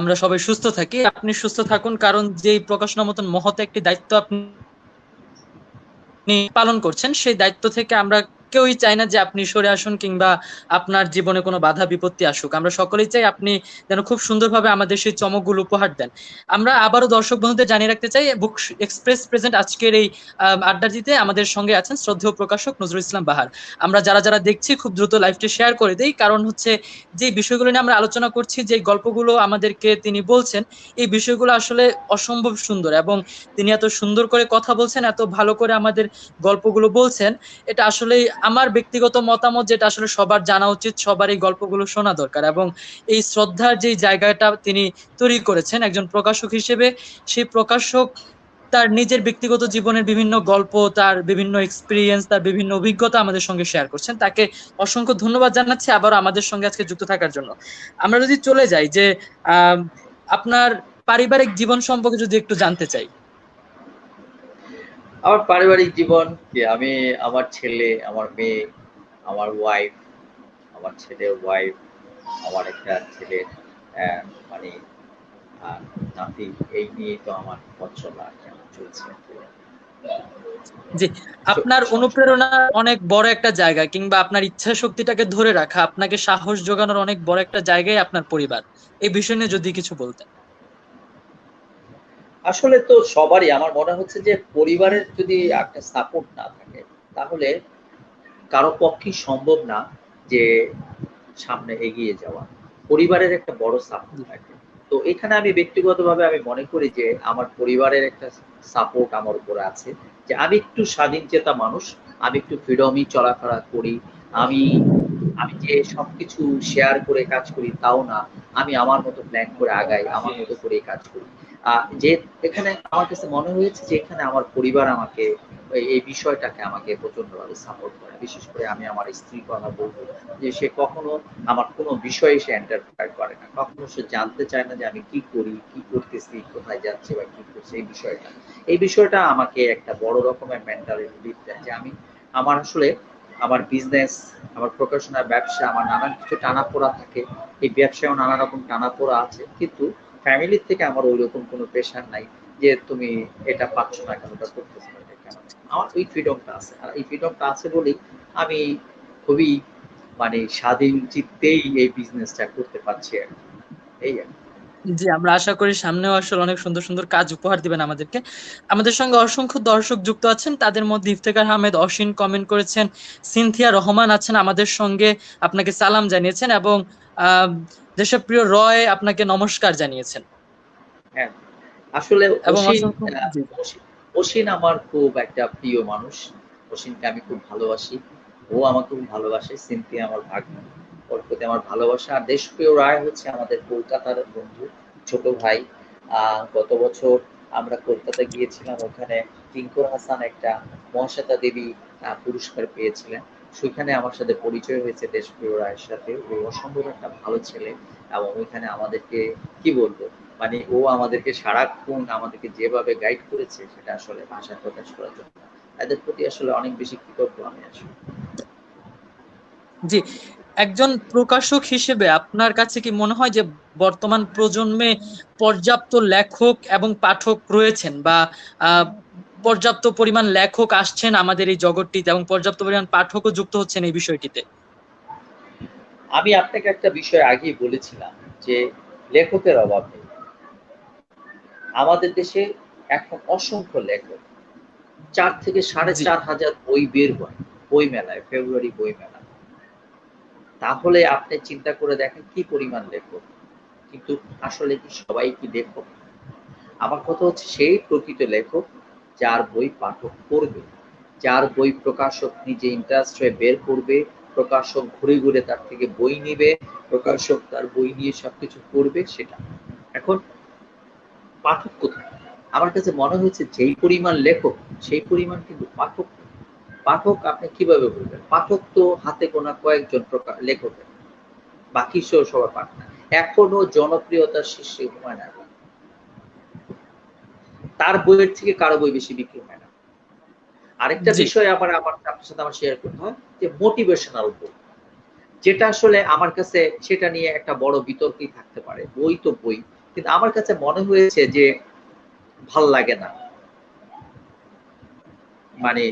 আমরা সবাই সুস্থ থাকি, আপনি সুস্থ থাকুন, কারণ যেই প্রকাশনার মতন মহৎ একটি দায়িত্ব আপনি পালন করছেন, সেই দায়িত্ব থেকে আমরা কেউই চাই না যে আপনি সরে আসুন কিংবা আপনার জীবনে কোনো বাধা বিপত্তি আসুক। আমরা সকলেই চাই আপনি যেন খুব সুন্দরভাবে আমাদের সেই চমকগুলো উপহার দেন। আমরা আবারও দর্শক বন্ধুদের জানিয়ে রাখতে চাই, বুক এক্সপ্রেস প্রেজেন্ট আজকের এই আড্ডাটিতে আমাদের সঙ্গে আছেন শ্রদ্ধেয় প্রকাশক নজরুল ইসলাম বাহার। আমরা যারা যারা দেখছি খুব দ্রুত লাইভটি শেয়ার করে দেই, কারণ হচ্ছে যে বিষয়গুলো নিয়ে আমরা আলোচনা করছি, যে গল্পগুলো আমাদেরকে তিনি বলছেন, এই বিষয়গুলো আসলে অসম্ভব সুন্দর, এবং তিনি এত সুন্দর করে কথা বলছেন, এত ভালো করে আমাদের গল্পগুলো বলছেন। এটা আসলে আমার ব্যক্তিগত মতামত, যেটা আসলে সবার জানা উচিত, সবার এই গল্পগুলো শোনা দরকার। এবং এই শ্রদ্ধার যে জায়গাটা তিনি তৈরি করেছেন একজন প্রকাশক হিসেবে, সেই প্রকাশক তার নিজের ব্যক্তিগত জীবনের বিভিন্ন গল্প, তার বিভিন্ন এক্সপিরিয়েন্স, তার বিভিন্ন অভিজ্ঞতা আমাদের সঙ্গে শেয়ার করছেন। তাকে অসংখ্য ধন্যবাদ জানাচ্ছি আবার আমাদের সঙ্গে আজকে যুক্ত থাকার জন্য। আমরা যদি চলে যাই যে আহ আপনার পারিবারিক জীবন সম্পর্কে যদি একটু জানতে চাই। আমার পারিবারিক জীবন কি, আমি আমার ছেলে, আমার মেয়ে, আমার ওয়াইফ, আমার ছেলের ওয়াইফ, আমার একটা ছেলের আহ, মানে নাতি, এই নিয়ে তো আমার পথ চলা আর কি, আমার চলছে আর কি। জি, আপনার সংসার। অনুপ্রেরণার অনেক বড় একটা জায়গা, কিংবা আপনার ইচ্ছা শক্তিটাকে ধরে রাখা, আপনাকে সাহস যোগানোর অনেক বড় একটা জায়গায় আপনার পরিবার। এই বিষয় নিয়ে যদি কিছু বলতেন। আসলে তো সবারই আমার মনে হচ্ছে যে পরিবারের যদি একটা সাপোর্ট না থাকে, তাহলে কারো পক্ষেই সম্ভব না যে সামনে এগিয়ে যাওয়া। পরিবারের একটা বড় সাপোর্ট জি, থাকে। তো এখানে আমি ব্যক্তিগতভাবে আমি মনে করি যে আমার পরিবারের একটা সাপোর্ট আমার উপরে আছে, যে আমি একটু স্বাধীনচেতা মানুষ, আমি একটু ফ্রিডমই চলাফেরা করি। আমি আমি যে সবকিছু শেয়ার করে কাজ করি তাও না। আমি আমার মতো প্ল্যান করে আগাই, আমার মতো করে কাজ করি। যে এখানে আমার কাছে মনে হয়েছে যে এখানে আমার পরিবার আমাকে এই বিষয়টাকে আমাকে প্রচন্ডভাবে সাপোর্ট করে। বিশেষ করে আমি আমার স্ত্রীর কথা বলব, যে সে কখনো আমার কোনো বিষয়ে সে এন্টারফেয়ার করে না। কখনো সে জানতে চায় না যে আমি কি করি, কি করতেছি, কোথায় যাচ্ছি বা কি করছি, এই বিষয়টা। এই বিষয়টা আমাকে একটা বড় রকমের মেন্টাল রিলিফ দেয়, যে আমি আমার আসলে আমার বিজনেস, আমার প্রকাশনার ব্যবসা, আমার নানান কিছু টানাপোড়া থাকে। এই ব্যবসায়ও নানা রকম টানাপোড়া আছে। কিন্তু ফ্যামিলির থেকে আমার ওইরকম কোনো প্রেশার নাই যে তুমি এটা পাচ্ছ না কেন, ওটা করতেছো না, এটা কেন। আমার ওই ফ্রিডমটা আছে। আর এই ফ্রিডমটা আছে বলেই আমি খুবই মানে স্বাধীন চিত্তেই এই বিজনেসটা করতে পারছি আর কি। এই আর কি। জি, আমরা আশা করি সামনেও আসলে অনেক সুন্দর সুন্দর কাজ উপহার দিবেন আমাদেরকে। আমাদের সঙ্গে অসংখ্য দর্শক যুক্ত আছেন, তাদের মধ্যে ইফতেখার আহমেদ অসীন কমেন্ট করেছেন, সিনথিয়া রহমান আছেন আমাদের সঙ্গে, আপনাকে সালাম জানিয়েছেন, এবং আহ দেশপ্রিয় রয় আপনাকে নমস্কার জানিয়েছেন। হ্যাঁ, আসলে এবং অসীন অসংখ্য জি, অসীন আমার খুব একটা প্রিয় মানুষ। অসীনকে আমি খুব ভালোবাসি। ও আমাকে খুব ভালোবাসে। সিনথিয়া আমার ভাগ্নি। ওর প্রতি আমার ভালোবাসা। আর দেশপ্রিয় রায় হচ্ছে আমাদের কলকাতার বন্ধু, ছোট ভাই। গত বছর আমরা কলকাতা গিয়েছিলাম। ওখানে টিংকুর হাসান একটা মহাশ্বেতা দেবী পুরস্কার পেয়েছিলেন। সেখানে আমার সাথে পরিচয় হয়েছে দেশপ্রিয় রায়ের সাথে। ও অসম্ভব একটা ভালো ছেলে, এবং ওইখানে আমাদেরকে কি বলবো, মানে ও আমাদেরকে সারাক্ষণ আমাদেরকে যেভাবে গাইড করেছে, সেটা আসলে ভাষায় প্রকাশ করার জন্য না। এদের প্রতি আসলে অনেক বেশি কৃতজ্ঞ আমি আসলে। জি, একজন প্রকাশক হিসেবে আপনার কাছে কি মনে হয় যে বর্তমান প্রজন্মে পর্যাপ্ত লেখক এবং পাঠক রয়েছেন, বা আহ, পর্যাপ্ত পরিমাণ লেখক আসছেন আমাদের এই জগৎটিতে, এবং পর্যাপ্ত পরিমাণ পাঠকও যুক্ত হচ্ছেন এই বিষয়টিতে? আমি আপনাকে একটা বিষয় আগেই বলেছিলাম যে লেখকের অভাব নেই। আমাদের দেশে এখন অসংখ্য লেখক, ৪ থেকে সাড়ে জি, ৪,০০০ বই বের হয় বই মেলায়, ফেব্রুয়ারি বই মেলা। তাহলে আপনি চিন্তা করে দেখেন কি পরিমাণ লেখক। কিন্তু আসলে কি সবাই কি লেখক? আমার কথা হচ্ছে সেই প্রকৃত লেখক যার বই পাঠক পড়বে, যার বই প্রকাশক নিজে ইন্টারেস্ট হয়ে বের করবে, প্রকাশক ঘুরে ঘুরে তার থেকে বই নিবে, প্রকাশক তার বই নিয়ে সবকিছু করবে, সেটা। এখন পাঠক কোথায়? আমার কাছে মনে হয়েছে যেই পরিমাণ লেখক, সেই পরিমাণ কিন্তু পাঠক নেই। পাঠক আপনি কিভাবে বলবেন? পাঠক তো হাতে গোনা কয়েকজন লেখকের, বাকি সবার পাঠ না। এখনো জনপ্রিয়তার শীর্ষে হুমায়ুন আহমেদ। তার বইয়ের থেকে কারো বই বেশি বিক্রি হয় না। আরেকটা জি, বিষয় আবার আমার আপনার সাথে আমার শেয়ার করতে হয়, যে মোটিভেশনাল বই। যেটা আসলে আমার কাছে সেটা নিয়ে একটা বড় বিতর্কই থাকতে পারে। বই তো বই, কিন্তু আমার কাছে মনে হয়েছে যে ভাল লাগে না। মানে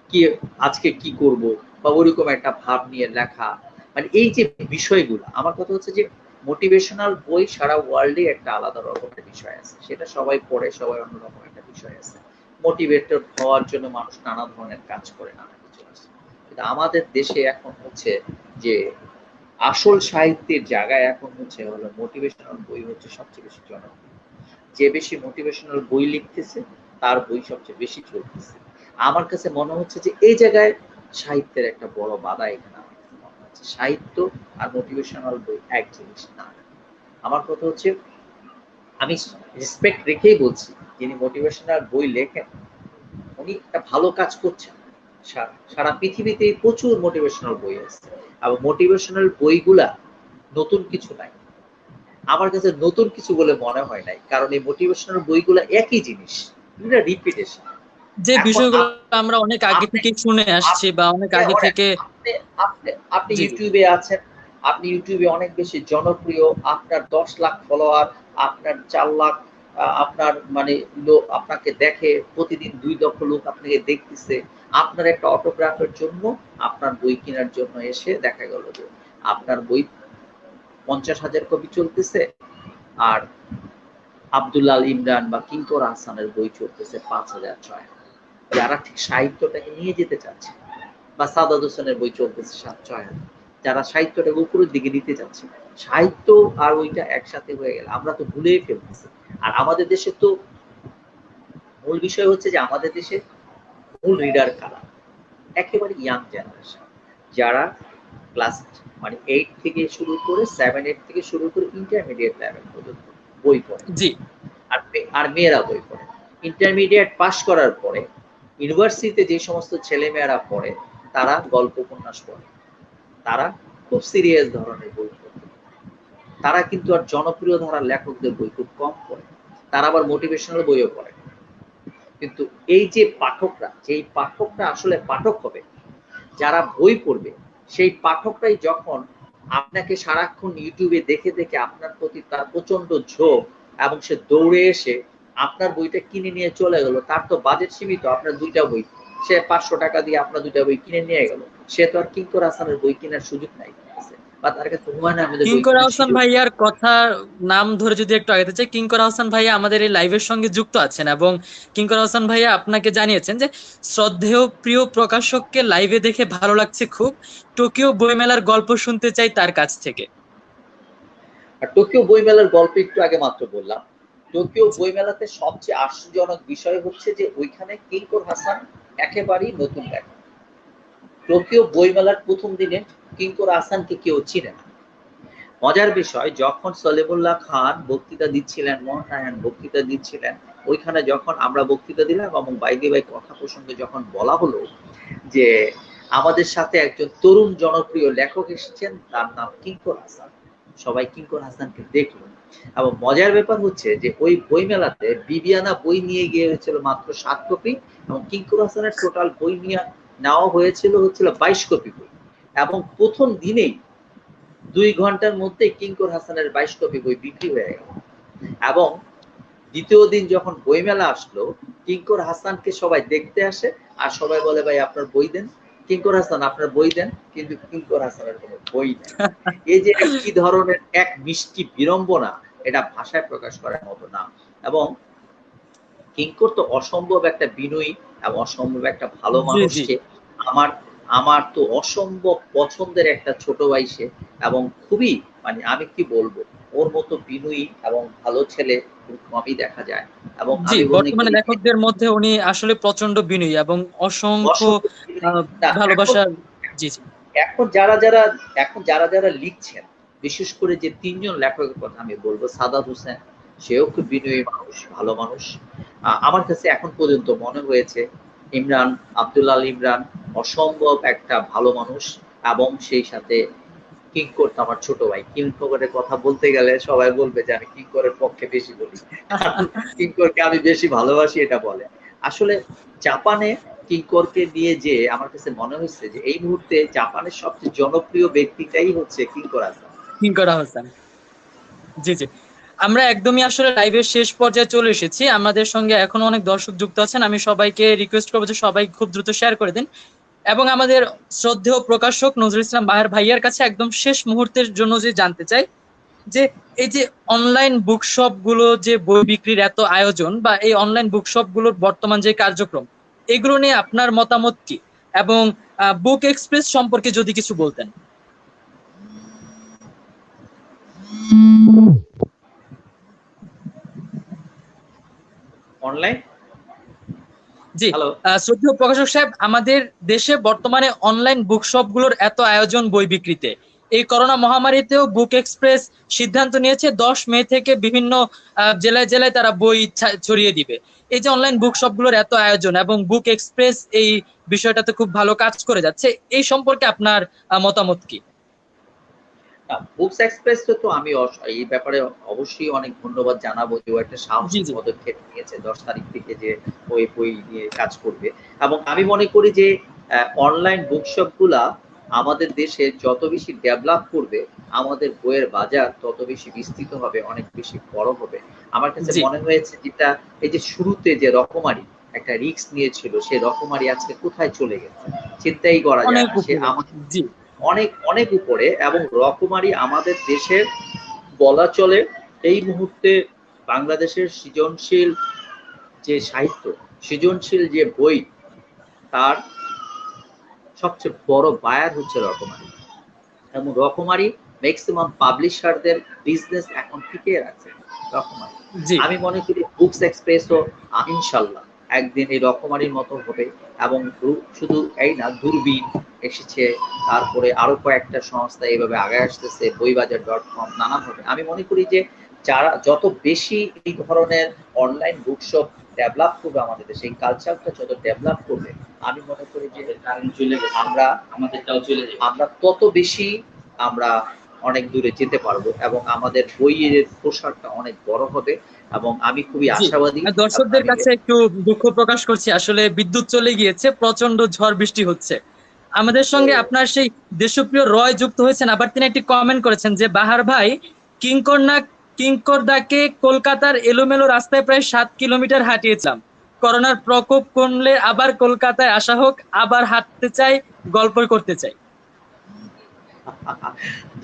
কি আজকে কি করব বা ওরকম একটা ভাব নিয়ে লেখা, মানে এই যে বিষয়গুলো, আমার কথা হচ্ছে যে মোটিভেশনাল বই সারা ওয়ার্ল্ডে একটা আলাদা রকমের বিষয় আছে, সেটা সবাই পড়ে, সবাই অন্যরকম একটা বিষয় আছে। মোটিভেটেড হওয়ার জন্য মানুষ নানা ধরনের কাজ করে, নানা কিছু আছে। কিন্তু আমাদের দেশে এখন হচ্ছে যে আসল সাহিত্যের জায়গায় এখন হচ্ছে হলো মোটিভেশনাল বই হচ্ছে সবচেয়ে বেশি জনপ্রিয়। যে বেশি মোটিভেশনাল বই লিখতেছে তার বই সবচেয়ে বেশি চলতেছে। আমার কাছে মনে হচ্ছে যে এই জায়গায় সাহিত্যের একটা বড় বাধা এখানে আমার কাছে মনে হচ্ছে। সাহিত্য আর মোটিভেশনাল বই এক জিনিস না। আমার কথা হচ্ছে, আমি রেসপেক্ট রেখেই বলছি, যিনি মোটিভেশনাল বই লেখেন উনি একটা ভালো কাজ করছেন। সারা পৃথিবীতে প্রচুর মোটিভেশনাল বই আছে, এবং মোটিভেশনাল বইগুলা নতুন কিছু নাই। আমার কাছে নতুন কিছু বলে মনে হয় নাই, কারণ এই মোটিভেশনাল বইগুলো একই জিনিস, এটা রিপিটেশন। যে এখন বিষয়গুলো আমরা অনেক আগে আপনি থেকে শুনে আসছি বা অনেক আগে থেকে। আপনি আপনি আপনি জি জি। ইউটিউবে আছেন, আপনি ইউটিউবে অনেক বেশি জনপ্রিয়, আপনার 10 লাখ ফলোয়ার, আপনার 4 লাখ, আপনার মানে লোক আপনাকে দেখে, প্রতিদিন 2 লক্ষ লোক আপনাকে দেখতেছে। আপনার একটা অটোগ্রাফের জন্য, আপনার বই কেনার জন্য এসে দেখা গেল যে আপনার বই 50,000 কপি চলতেছে, আর আব্দুল্লাহ আল ইমরান বা কিঙ্কর আহসানের বই চলতেছে 5,000 6,000। যারা ঠিক সাহিত্যটাকে নিয়ে যেতে চাচ্ছে, বা সাদাত হোসেনের বই চলতেছে 7-6,000, যারা সাহিত্যটাকে উপরের দিকে নিতে চাচ্ছে। সাহিত্য আর ওইটা একসাথে হয়ে গেলে আমরা তো ভুলেই ফেলতেছি। আর আমাদের দেশে তো মূল বিষয় হচ্ছে যে আমাদের দেশে মূল রিডার কারা, একেবারে ইয়াং জেনারেশন, যারা ক্লাস মানে 8 থেকে শুরু করে 7-8 থেকে শুরু করে ইন্টারমিডিয়েট লেভেল পর্যন্ত বই পড়ে। জি আর মেয়েরা বই পড়ে। ইন্টারমিডিয়েট পাস করার পরে ইউনিভার্সিটিতে যে সমস্ত ছেলেমেয়েরা পড়ে তারা গল্প উপন্যাস পড়ে, তারা খুব সিরিয়াস ধরনের বই পড়ে। তারা কিন্তু আর জনপ্রিয় ধারার লেখকদের বই খুব কম পড়ে। তারা আবার মোটিভেশনাল বইও পড়ে। কিন্তু এই যে পাঠকরা, যেই পাঠকরা আসলে পাঠক হবে, যারা বই পড়বে, সেই পাঠকরাই যখন আপনাকে সারাক্ষণ ইউটিউবে দেখে দেখে আপনার প্রতি তার প্রচন্ড ঝোঁক, এবং সে দৌড়ে এসে আপনার বইটা কিনে নিয়ে চলে গেল, তার তো বাজেট সীমিত, আপনার 2টা বই, সে 500 টাকা দিয়ে আপনার 2টা বই কিনে নিয়ে গেল, সে তো আর কিঙ্কর হাসানের বই কেনার সুযোগ নাই, বা তার কাছে হুমায়ুন আহমেদের বই কিঙ্কর কেনার আহসান সুযোগ। ভাইয়ার কথা নাম ধরে যদি একটু আগাতে চাই, কিঙ্কর আহসান ভাইয়া আমাদের এই লাইভের সঙ্গে যুক্ত আছেন, এবং কিঙ্কর আহসান ভাইয়া আপনাকে জানিয়েছেন যে শ্রদ্ধেয় প্রিয় প্রকাশককে লাইভে দেখে ভালো লাগছে খুব, টোকিও বইমেলার গল্প শুনতে চাই তার কাছ থেকে। আর টোকিও বইমেলার গল্প একটু আগে মাত্র বললাম। টোকিও বইমেলাতে সবচেয়ে আশ্চর্যজনক বিষয় হচ্ছে যে ওইখানে কিঙ্কর হাসান একেবারেই নতুন লেখক। টোকিও বইমেলার প্রথম দিনে কিঙ্কর হাসানকে কেউ চিনে না। মজার বিষয়, যখন সলিমুল্লাহ খান বক্তৃতা দিচ্ছিলেন, মোহন বক্তৃতা দিচ্ছিলেন, ওইখানে যখন আমরা বক্তৃতা দিলাম এবং বাইদি ভাই কথা প্রসঙ্গে যখন বলা হলো যে আমাদের সাথে একজন তরুণ জনপ্রিয় লেখক এসেছেন, তার নাম কিঙ্কর হাসান, সবাই কিঙ্কর হাসানকে দেখলো। এবং মজার ব্যাপার হচ্ছে যে ওই বইমেলাতে বিবিয়ানা বই নিয়ে গিয়ে হয়েছিল মাত্র 7 কপি, এবং কিঙ্কর হাসানের টোটাল বই নিয়ে নেওয়া হয়েছিল 22 কপি বই। এবং প্রথম দিনেই 2 ঘন্টার মধ্যে কিঙ্কর হাসানের 22 কপি বই বিক্রি হয়ে গেল। এবং দ্বিতীয় দিন যখন বইমেলা আসলো, কিঙ্কর হাসানকে সবাই দেখতে আসে, আর সবাই বলে ভাই আপনার বই দেন, কিঙ্কর হাসান আপনার বই দেন, কিন্তু কিঙ্কর হাসানের কোনো বই নেই। এই যে কি ধরনের এক মিষ্টি বিড়ম্বনা, এটা ভাষায় প্রকাশ করার মতো না। এবং কিঙ্কর তো অসম্ভব একটা বিনয়ী এবং অসম্ভব একটা ভালো জি মানুষ, জি। যে আমার আমার তো অসম্ভব পছন্দের একটা ছোট ভাই সে, এবং খুবই মানে আমি কি বলবো, ওর মতো বিনয়ী এবং ভালো ছেলে খুব কমই দেখা যায়। এবং জি, আমি মনে বর্তমানে করি লেখকদের মধ্যে উনি আসলে প্রচন্ড বিনয়ী এবং অসংখ্য অসম্ভব বিনয়ী। আহ, না, এখন ভালোবাসার। জি জি। এখন যারা যারা এখন যারা যারা লিখছেন, বিশেষ করে যে 3 জন লেখকের কথা আমি বলবো, সাদাত হোসেন, সেও খুব বিনয়ী মানুষ, ভালো মানুষ। আমার কাছে এখন পর্যন্ত মনে হয়েছে ইমরান, আব্দুল্লাহ আল ইমরান অসম্ভব একটা ভালো মানুষ। এবং সেই সাথে কিঙ্কর তো আমার ছোট ভাই, কিঙ্করের কথা বলতে গেলে সবাই বলবে যে আমি কিঙ্করের পক্ষে বেশি বলি, কারণ কিঙ্করকে আমি বেশি ভালোবাসি এটা বলে। আসলে জাপানে কিঙ্করকে নিয়ে যে আমার কাছে মনে হচ্ছে যে এই মুহূর্তে জাপানের সবচেয়ে জনপ্রিয় ব্যক্তিটাই হচ্ছে কিঙ্কর হাসান। কিঙ্কর হাসান। জি জি, আমরা একদমই আসলে লাইভের শেষ পর্যায়ে চলে এসেছি। আমাদের সঙ্গে এখনো অনেক দর্শক যুক্ত আছেন। আমি সবাইকে রিকোয়েস্ট করবো যে সবাই খুব দ্রুত শেয়ার করে দিন, এবং আমাদের শ্রদ্ধেয় প্রকাশক নজরুল ইসলাম বাহার ভাইয়ার কাছে একদম শেষ মুহূর্তের জন্য যে জানতে চাই যে এই যে অনলাইন বুকশপ গুলো, যে বই বিক্রির এত আয়োজন, বা এই অনলাইন বুকশপ গুলোর বর্তমান যে কার্যক্রম, এগুলো নিয়ে আপনার মতামত কি, এবং বুক এক্সপ্রেস সম্পর্কে যদি কিছু বলতেন। অনলাইন, জি, হ্যালো, শ্রদ্ধেয় প্রকাশক সাহেব, আমাদের দেশে বর্তমানে অনলাইন বুকশপ গুলোর এত আয়োজন বই বিক্রিতে, এই করোনা মহামারীতেও বুক এক্সপ্রেস সিদ্ধান্ত নিয়েছে 10 মে থেকে বিভিন্ন জেলায় জেলায় তারা বই ছড়িয়ে দিবে। এই যে অনলাইন বুকশপ গুলোর এত আয়োজন, এবং বুক এক্সপ্রেস এই বিষয়টাতে খুব ভালো কাজ করে যাচ্ছে, এই সম্পর্কে আপনার মতামত কি? বুকস এক্সপ্রেস তো আমি এই ব্যাপারে অবশ্যই অনেক ধন্যবাদ জানাবো যে ও একটা জি সাহসী জি পদক্ষেপ নিয়েছে 10 তারিখ থেকে যে ওই বই নিয়ে কাজ করবে। এবং আমি মনে করি যে অনলাইন বুকশপ গুলা আমাদের দেশে যত বেশি ডেভেলপ করবে, আমাদের বইয়ের বাজার তত বেশি বিস্তৃত হবে, অনেক বেশি বড় হবে। আমার কাছে জি, মনে হয়েছে যেটা এই যে শুরুতে যে রকমারি একটা রিস্ক নিয়েছিল, সেই রকমারি আজকে কোথায় চলে গেছে চিন্তাই করা যায় অনেক না। সে উপরে। আমাদের জি অনেক অনেক উপরে। এবং রকমারি আমাদের দেশের বলা চলে এই মুহূর্তে বাংলাদেশের সৃজনশীল যে সাহিত্য, সৃজনশীল যে বই, তার সবচেয়ে বড় বায়ার হচ্ছে রকমারি। এবং রকমারি ম্যাক্সিমাম পাবলিশারদের বিজনেস এখন টিকিয়ে রাখছে রকমারি। জি আমি মনে করি বুকস এক্সপ্রেসও ইনশাল্লাহ একদিন এই রকমারির মতো হবে। এবং শুধু এই না, দূরবীন এসেছে, তারপরে আরো কয়েকটা সংস্থা এইভাবে আগে আসতেছে, বইবাজার.com নানাভাবে। আমি মনে করি যে যারা যত বেশি এই ধরনের অনলাইন বুকশপ ডেভেলপ করবে আমাদের দেশে, এই কালচারটা যত ডেভেলপ করবে, আমি মনে করি যে আমরা আমরা তত বেশি আমরা অনেক দূরে যেতে পারবো, এবং আমাদের বইয়ের প্রসারটা অনেক বড় হবে। এবং আমি খুবই জি, আশাবাদী। দর্শকদের আমি কাছে একটু দুঃখ প্রকাশ করছি, আসলে বিদ্যুৎ চলে গিয়েছে, প্রচন্ড ঝড় বৃষ্টি হচ্ছে। আমাদের সঙ্গে আপনার সেই দেশপ্রিয় রয় যুক্ত হয়েছেন। আবার তিনি একটি কমেন্ট করেছেন যে বাহার ভাই, কিঙ্কর না কিঙ্কর দাকে কলকাতার এলোমেলো রাস্তায় প্রায় 7 কিলোমিটার হাঁটিয়েছিলাম। করোনার প্রকোপ কমলে আবার কলকাতায় আসা হোক, আবার হাঁটতে চাই, গল্প করতে চাই।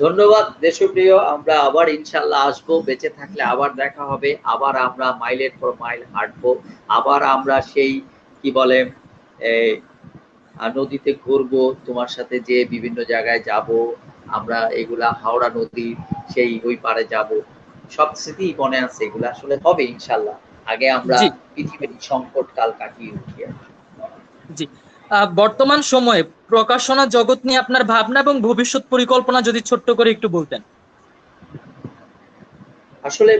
ধন্যবাদ দেশপ্রিয়। আমরা আবার ইনশাল্লাহ আসবো, বেঁচে থাকলে আবার দেখা হবে, আবার আমরা মাইলের পর মাইল হাঁটবো, আবার আমরা সেই কি বলে এই নদীতে ঘুরবো, তোমার সাথে যে বিভিন্ন জায়গায় যাব আমরা, এগুলা হাওড়া নদী সেই ওই পারে যাব, সব স্মৃতি মনে আছে, এগুলা আসলে হবে ইনশাল্লাহ। আগে আমরা জি পৃথিবীর সংকট কাল কাটিয়ে উঠি। জি, বর্তমান সময়ে প্রকাশনা জগৎ নিয়ে আপনার ভাবনা এবং ভবিষ্যৎ পরিকল্পনা যদি ছোট্ট করে একটু বলতেন। আসলে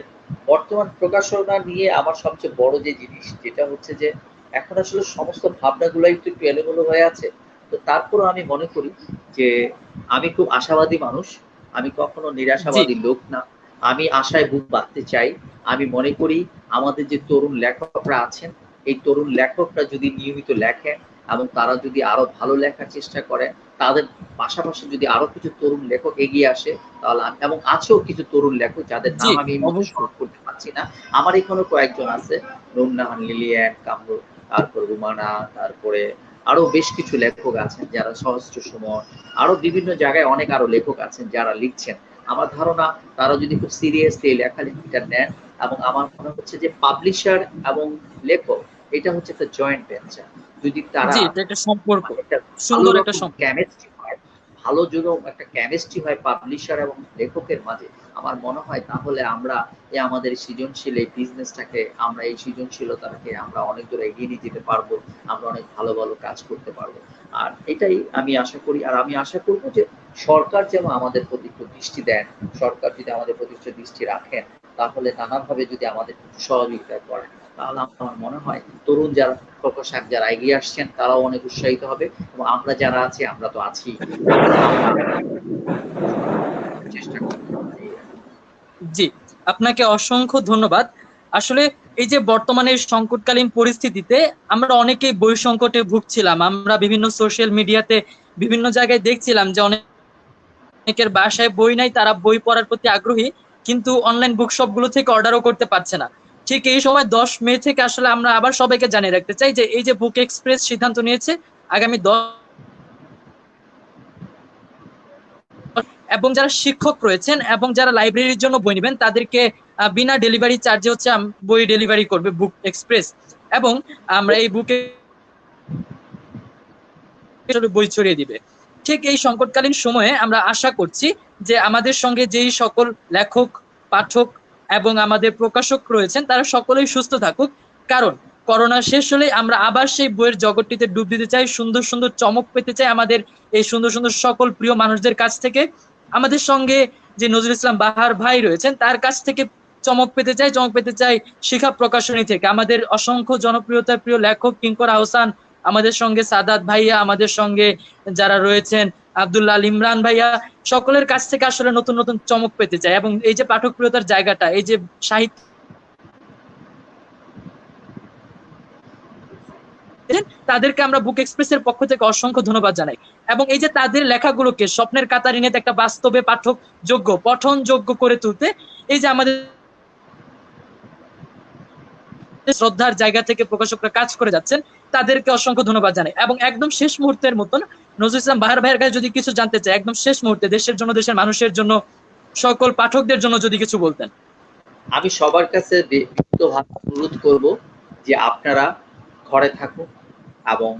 বর্তমান প্রকাশনা নিয়ে আমার সবচেয়ে বড় যে জিনিস যেটা হচ্ছে যে এখন আসলে সমস্ত ভাবনাগুলাই একটু একটু এলোমেলো হয়ে আছে। তো তারপরও আমি মনে করি যে আমি খুব আশাবাদী মানুষ, আমি কখনো জি নিরাশাবাদী লোক না। আমি আশায় বুক বাঁধতে চাই। আমি মনে করি আমাদের যে তরুণ লেখকরা আছেন, এই তরুণ লেখকরা যদি নিয়মিত লেখেন এবং তারা যদি আরো ভালো লেখার চেষ্টা করেন, তাদের পাশাপাশি যদি আরো কিছু তরুণ লেখক এগিয়ে আসে, তাহলে এবং আছেও কিছু তরুণ লেখক যাদের জি নাম আমি এই মুহূর্তে অবশ্যই। স্মরণ করতে পারছি না। আমার এখানেও কয়েকজন আছে, নুরনাহান, লিলিয়ান, কামরুল, তারপর রুমানা, তারপরে আরো বেশ কিছু লেখক আছেন যারা সহস্র সুমন, আরো বিভিন্ন জায়গায় অনেক আরো লেখক আছেন যারা লিখছেন। আমার ধারণা তারা যদি খুব সিরিয়াসলি লেখালেখিটা নেন, এবং আমার মনে হচ্ছে যে পাবলিশার এবং লেখক এটা হচ্ছে একটা জয়েন্ট ভেঞ্চার। যদি তারা জি, এটা একটা সম্পর্ক, একটা ভালো সুন্দর একটা রকম সম্পর্ক। কেমিস্ট্রি হয়, ভালো যেরকম একটা কেমিস্ট্রি হয় পাবলিশার এবং লেখকের মাঝে, আমার মনে হয় তাহলে আমরা আমাদের সৃজনশীল এই বিজনেসটাকে, আমরা এই সৃজনশীলতাকে আমরা অনেক দূর এগিয়ে নিয়ে যেতে পারবো, আমরা অনেক ভালো ভালো কাজ করতে পারবো। আর এটাই আমি আশা করি। আর আমি আশা করবো যে সরকার যেন আমাদের প্রতি একটু দৃষ্টি দেন, সরকার যদি আমাদের প্রতি একটু দৃষ্টি রাখেন, তাহলে নানাভাবে যদি আমাদের সহযোগিতা করেন, তাহলে আমার মনে হয় তরুণ যারা প্রকাশক যারা এগিয়ে আসছেন তারাও অনেক উৎসাহিত হবে, এবং আমরা যারা আছি আমরা তো আছি, আমরা চেষ্টা করব। জি, আপনাকে অসংখ্য ধন্যবাদ। আসলে এই যে বর্তমানে সংকটকালীন পরিস্থিতিতে আমরা অনেকেই বই সংকটে ভুগছিলাম। আমরা বিভিন্ন সোশ্যাল মিডিয়াতে বিভিন্ন জায়গায় দেখছিলাম যে অনেকের বাসায় বই নাই, তারা বই পড়ার প্রতি আগ্রহী, কিন্তু অনলাইন বুক শপ গুলো থেকে অর্ডারও করতে পারছে না। ঠিক এই সময় 10 মে থেকে আসলে আমরা আবার সবাইকে জানিয়ে রাখতে চাই যে এই যে বুক এক্সপ্রেস সিদ্ধান্ত নিয়েছে আগামী 10 এবং যারা শিক্ষক রয়েছেন এবং যারা লাইব্রেরির জন্য বই নেবেন তাদেরকে বিনা ডেলিভারি চার্জে হচ্ছে বই ডেলিভারি করবে বুক এক্সপ্রেস। এবং আমরা এই বুকে বই ছড়িয়ে দিবে। ঠিক এই সংকটকালীন সময়ে আমরা আশা করছি যে আমাদের সঙ্গে যেই সকল লেখক, পাঠক এবং আমাদের প্রকাশক রয়েছেন তারা সকলেই সুস্থ থাকুক। কারণ করোনা শেষ হলে আমরা আবার সেই বইয়ের জগৎটিতে ডুব দিতে চাই, সুন্দর সুন্দর চমক পেতে চাই আমাদের এই সুন্দর সুন্দর সকল প্রিয় মানুষদের কাছ থেকে। আমাদের সঙ্গে যে নজরুল ইসলাম বাহার ভাই রয়েছেন তার কাছ থেকে চমক পেতে চাই শিখা প্রকাশনী থেকে। আমাদের অসংখ্য জনপ্রিয়তার প্রিয় লেখক কিঙ্কর আহসান, আমাদের সঙ্গে সাদাত ভাইয়া, আমাদের সঙ্গে যারা রয়েছেন আব্দুল্লাহ আল ইমরান ভাইয়া, সকলের কাছ থেকে আসলে নতুন নতুন চমক পেতে চাই। এবং এই যে পাঠক প্রিয়তার জায়গাটা, এই যে সাহিত্য, তাদেরকে আমরা বুক এক্সপ্রেসের পক্ষ থেকে অসংখ্য ধন্যবাদ জানাই। এবং এই যে তাদের লেখাগুলোকে স্বপ্নের কাতারিনেতে একটা বাস্তবে পাঠক যোগ্য, পঠন যোগ্য করে তুলতে এই যে আমাদের শ্রদ্ধার জায়গা থেকে প্রকাশকরা কাজ করে যাচ্ছেন, তাদেরকে অসংখ্য ধন্যবাদ জানাই। এবং একদম শেষ মুহূর্তের মতন নজরুল ইসলাম বাহার ভাইয়ের কাছে যদি কিছু জানতে চাই, একদম শেষ মুহূর্তে দেশের জন্য, দেশের মানুষের জন্য, সকল পাঠকদের জন্য যদি কিছু বলতেন। আমি সবার কাছে ব্যক্তিগতভাবে অনুরোধ করব যে আপনারা ঘরে থাকুন এবং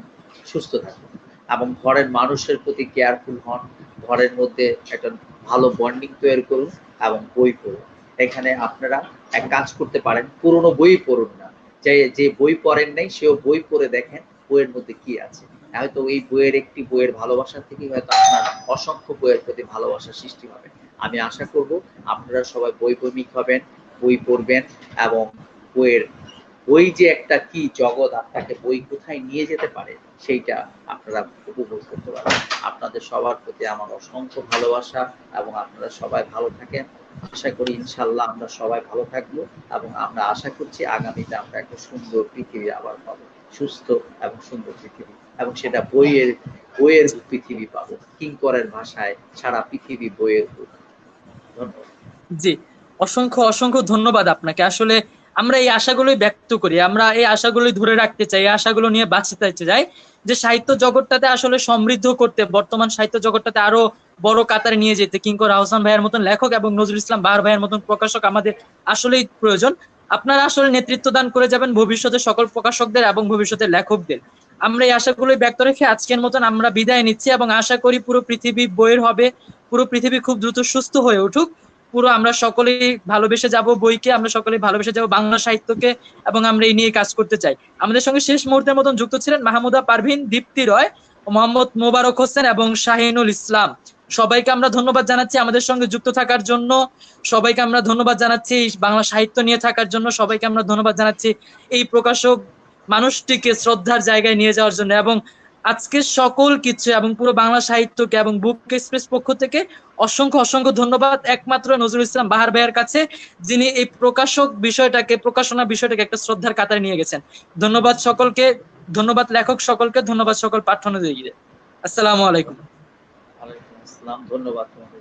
সুস্থ থাকুন এবং ঘরের মানুষের প্রতি কেয়ারফুল হন, ঘরের মধ্যে একটা ভালো বন্ডিং তৈরি করুন এবং বই পড়ুন। এখানে আপনারা এক কাজ করতে পারেন, পুরনো বই পড়ুন না, যে বই পড়েন নাই সেও বই পড়ে দেখেন বইয়ের মধ্যে কি আছে। হয়তো এই বইয়ের একটি বইয়ের ভালোবাসা থেকেই হয়তো আপনার অসংখ্য বইয়ের প্রতি ভালোবাসার সৃষ্টি হবে। আমি আশা করব আপনারা সবাই বই প্রেমিক হবেন, বই পড়বেন এবং বই যে একটা কি জগৎ, আপনাকে বই কোথায় নিয়ে যেতে পারে সেইটা আপনারা উপভোগ করতে পারেন। আপনাদের সবার প্রতি আমার অসংখ্য ভালোবাসা এবং আপনারা সবাই ভালো থাকেন। আশা করি ইনশাল্লাহ আমরা সবাই ভালো থাকবো এবং আমরা আশা করছি আগামীতে আমরা একটা সুন্দর পৃথিবী আবার পাবো, সুস্থ এবং সুন্দর পৃথিবী, এবং সেটা বইয়ের পৃথিবী পাবো। কিঙ্করের ভাষায় সারা পৃথিবী বইয়ের বুক। ধন্যবাদ। জি, অসংখ্য অসংখ্য ধন্যবাদ আপনাকে। আসলে আমরা এই আশাগুলোই ব্যক্ত করি, আমরা এই আশাগুলোই ধরে রাখতে চাই, এই আশাগুলো নিয়ে বাঁচতে চাই যে সাহিত্য জগৎটাতে আসলে সমৃদ্ধ করতে, বর্তমান সাহিত্য জগৎটাতে আরো বড় কাতারে নিয়ে যেতে কিঙ্কর আহসান ভাইয়ের মতন লেখক এবং নজরুল ইসলাম বাহার ভাইয়ের মতন প্রকাশক আমাদের আসলেই প্রয়োজন। আপনারা আসলে নেতৃত্ব দান করে যাবেন ভবিষ্যতে সকল প্রকাশকদের এবং ভবিষ্যতের লেখকদের। আমরা এই আশাগুলোই ব্যক্ত রেখে আজকের মতন আমরা বিদায় নিচ্ছি এবং আশা করি পুরো পৃথিবী বইয়ের হবে, পুরো পৃথিবী খুব দ্রুত সুস্থ হয়ে উঠুক। পুরো আমরা সকলেই ভালোবেসে যাব বইকে, আমরা সকলেই ভালোবেসে যাব বাংলা সাহিত্যকে, এবং আমরা এই নিয়ে কাজ করতে চাই। আমাদের সঙ্গে শেষ মুহূর্তের মতন যুক্ত ছিলেন মাহমুদা পারভিন, দীপ্তি রয়, মোহাম্মদ মোবারক হোসেন এবং শাহিনুল ইসলাম। সবাইকে আমরা ধন্যবাদ জানাচ্ছি আমাদের সঙ্গে যুক্ত থাকার জন্য, সবাইকে আমরা ধন্যবাদ জানাচ্ছি বাংলা সাহিত্য নিয়ে থাকার জন্য, সবাইকে আমরা ধন্যবাদ জানাচ্ছি এই প্রকাশক মানুষটিকে শ্রদ্ধার জায়গায় নিয়ে যাওয়ার জন্য। এবং আজকের সকল কিছু এবং পুরো বাংলা সাহিত্যকে এবং বুক এক্সপ্রেস পক্ষ থেকে অসংখ্য অসংখ্য ধন্যবাদ একমাত্র নজরুল ইসলাম বাহার ভাইয়ের কাছে, যিনি এই প্রকাশনা বিষয়টাকে একটা শ্রদ্ধার কাতারে নিয়ে গেছেন। ধন্যবাদ সকলকে, ধন্যবাদ লেখক সকলকে, ধন্যবাদ সকল পাঠ্যানুযায়ীদের। আসসালামু আলাইকুম। ওয়ালাইকুম আসসালাম, ধন্যবাদ তোমাদের।